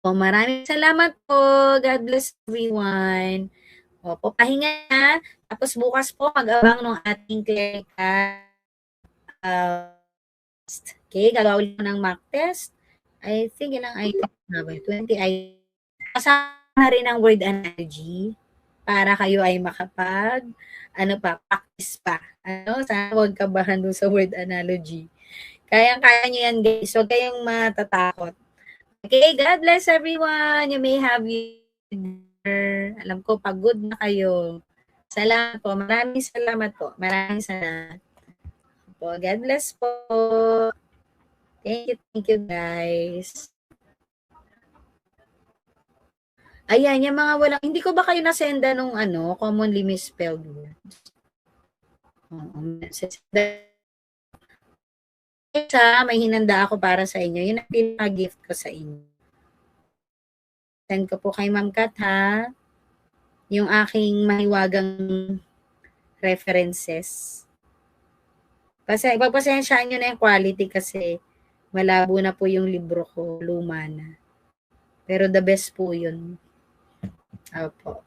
O, maraming salamat po. God bless everyone. Opo, pahinga na. Tapos bukas po, mag-abang ng ating clinical okay, gagawa ulit ng mock test. I think ilang items na ba? 20 items. Kasama na rin ang word analogy para kayo ay practice pa. Sana huwag kabahan dun sa word analogy. Kayang-kaya nyo yan, guys. Huwag kayong matatakot. Okay, God bless everyone. You may have your dinner. Alam ko, pagod na kayo. Salamat po. Maraming salamat po. Maraming salamat po. God bless po. Thank you guys. Ayan, yung mga walang, hindi ko ba kayo nasenda nung commonly misspelled words? May hinanda ako para sa inyo. Yun ang pinaka-gift ko sa inyo. Send ko po kay Ma'am Kat, ha? Yung aking mahiwagang references. Pagpasensyaan nyo na yung quality kasi malabo na po yung libro ko, luma na. Pero the best po yun. Opo.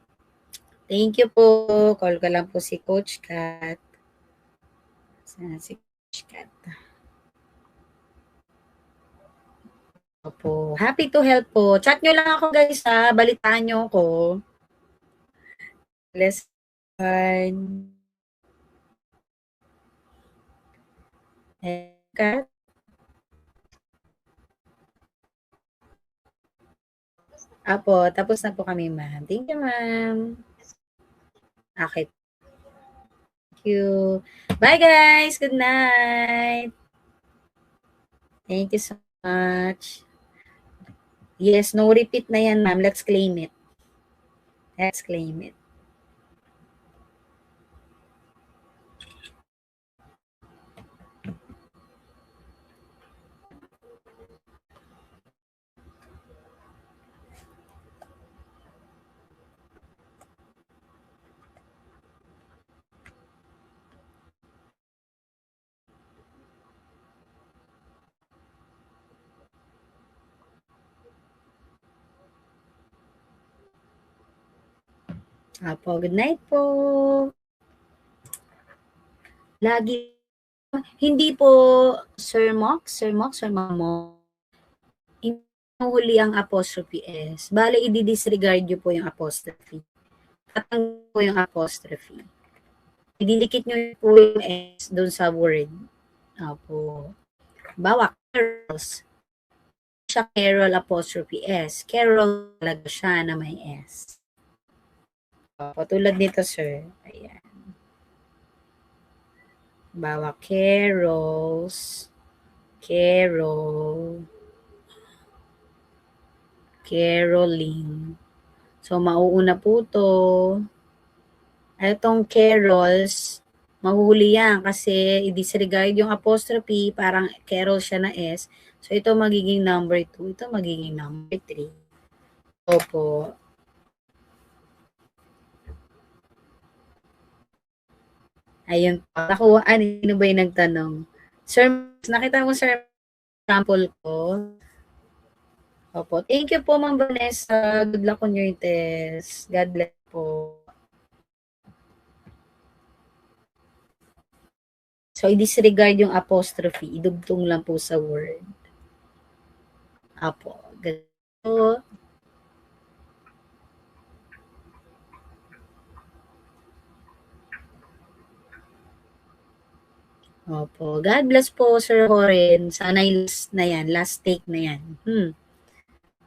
Thank you po. Call ko lang po si Coach Kat. Sana si Coach Kat. Opo. Happy to help po. Chat nyo lang ako guys ha. Balitaan nyo ako. Let's fine. Kat. Apo, tapos na po kami, ma'am. Thank you, ma'am. Okay. Thank you. Bye, guys. Good night. Thank you so much. Yes, no repeat na yan, ma'am. Let's claim it. Let's claim it. Apo, good night po. Lagi, hindi po Sir Mox, huli ang apostrophe S. Bale, i-disregard nyo po yung apostrophe. Tatanggalin po yung apostrophe. Ididikit nyo po yung S doon sa word. Opo. Bawa, carols. Siya Carol apostrophe S. Carol talaga siya na may S. Opo, tulad nito, sir. Ayan. Bawa, carols. Carol. Caroling. So, mauuna po to. Itong carols, mahuli yan kasi i-disregard yung apostrophe, parang carol siya na S. So, ito magiging number 2. Ito magiging number 3. Opo. Ayun po. Nakuha, ano ba yung nagtanong? Sir, nakita mo, sir, sample ko. Opo. Thank you po, Ma'am Vanessa. Good luck on your test. God bless po. So, i-disregard yung apostrophe. Idugtong lang po sa word. Apo. Ganito. Opo. God bless po, Sir Horen. Sana last na yan. Last take na yan.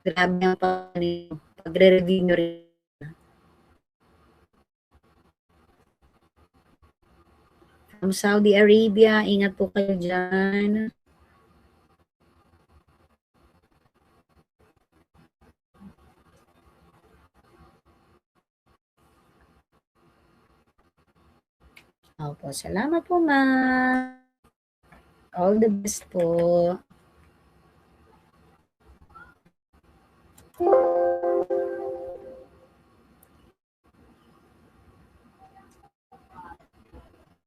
Grabe ang pagre-review nyo rin. From Saudi Arabia, ingat po kayo dyan. Opo, salamat po, ma'am. All the best po.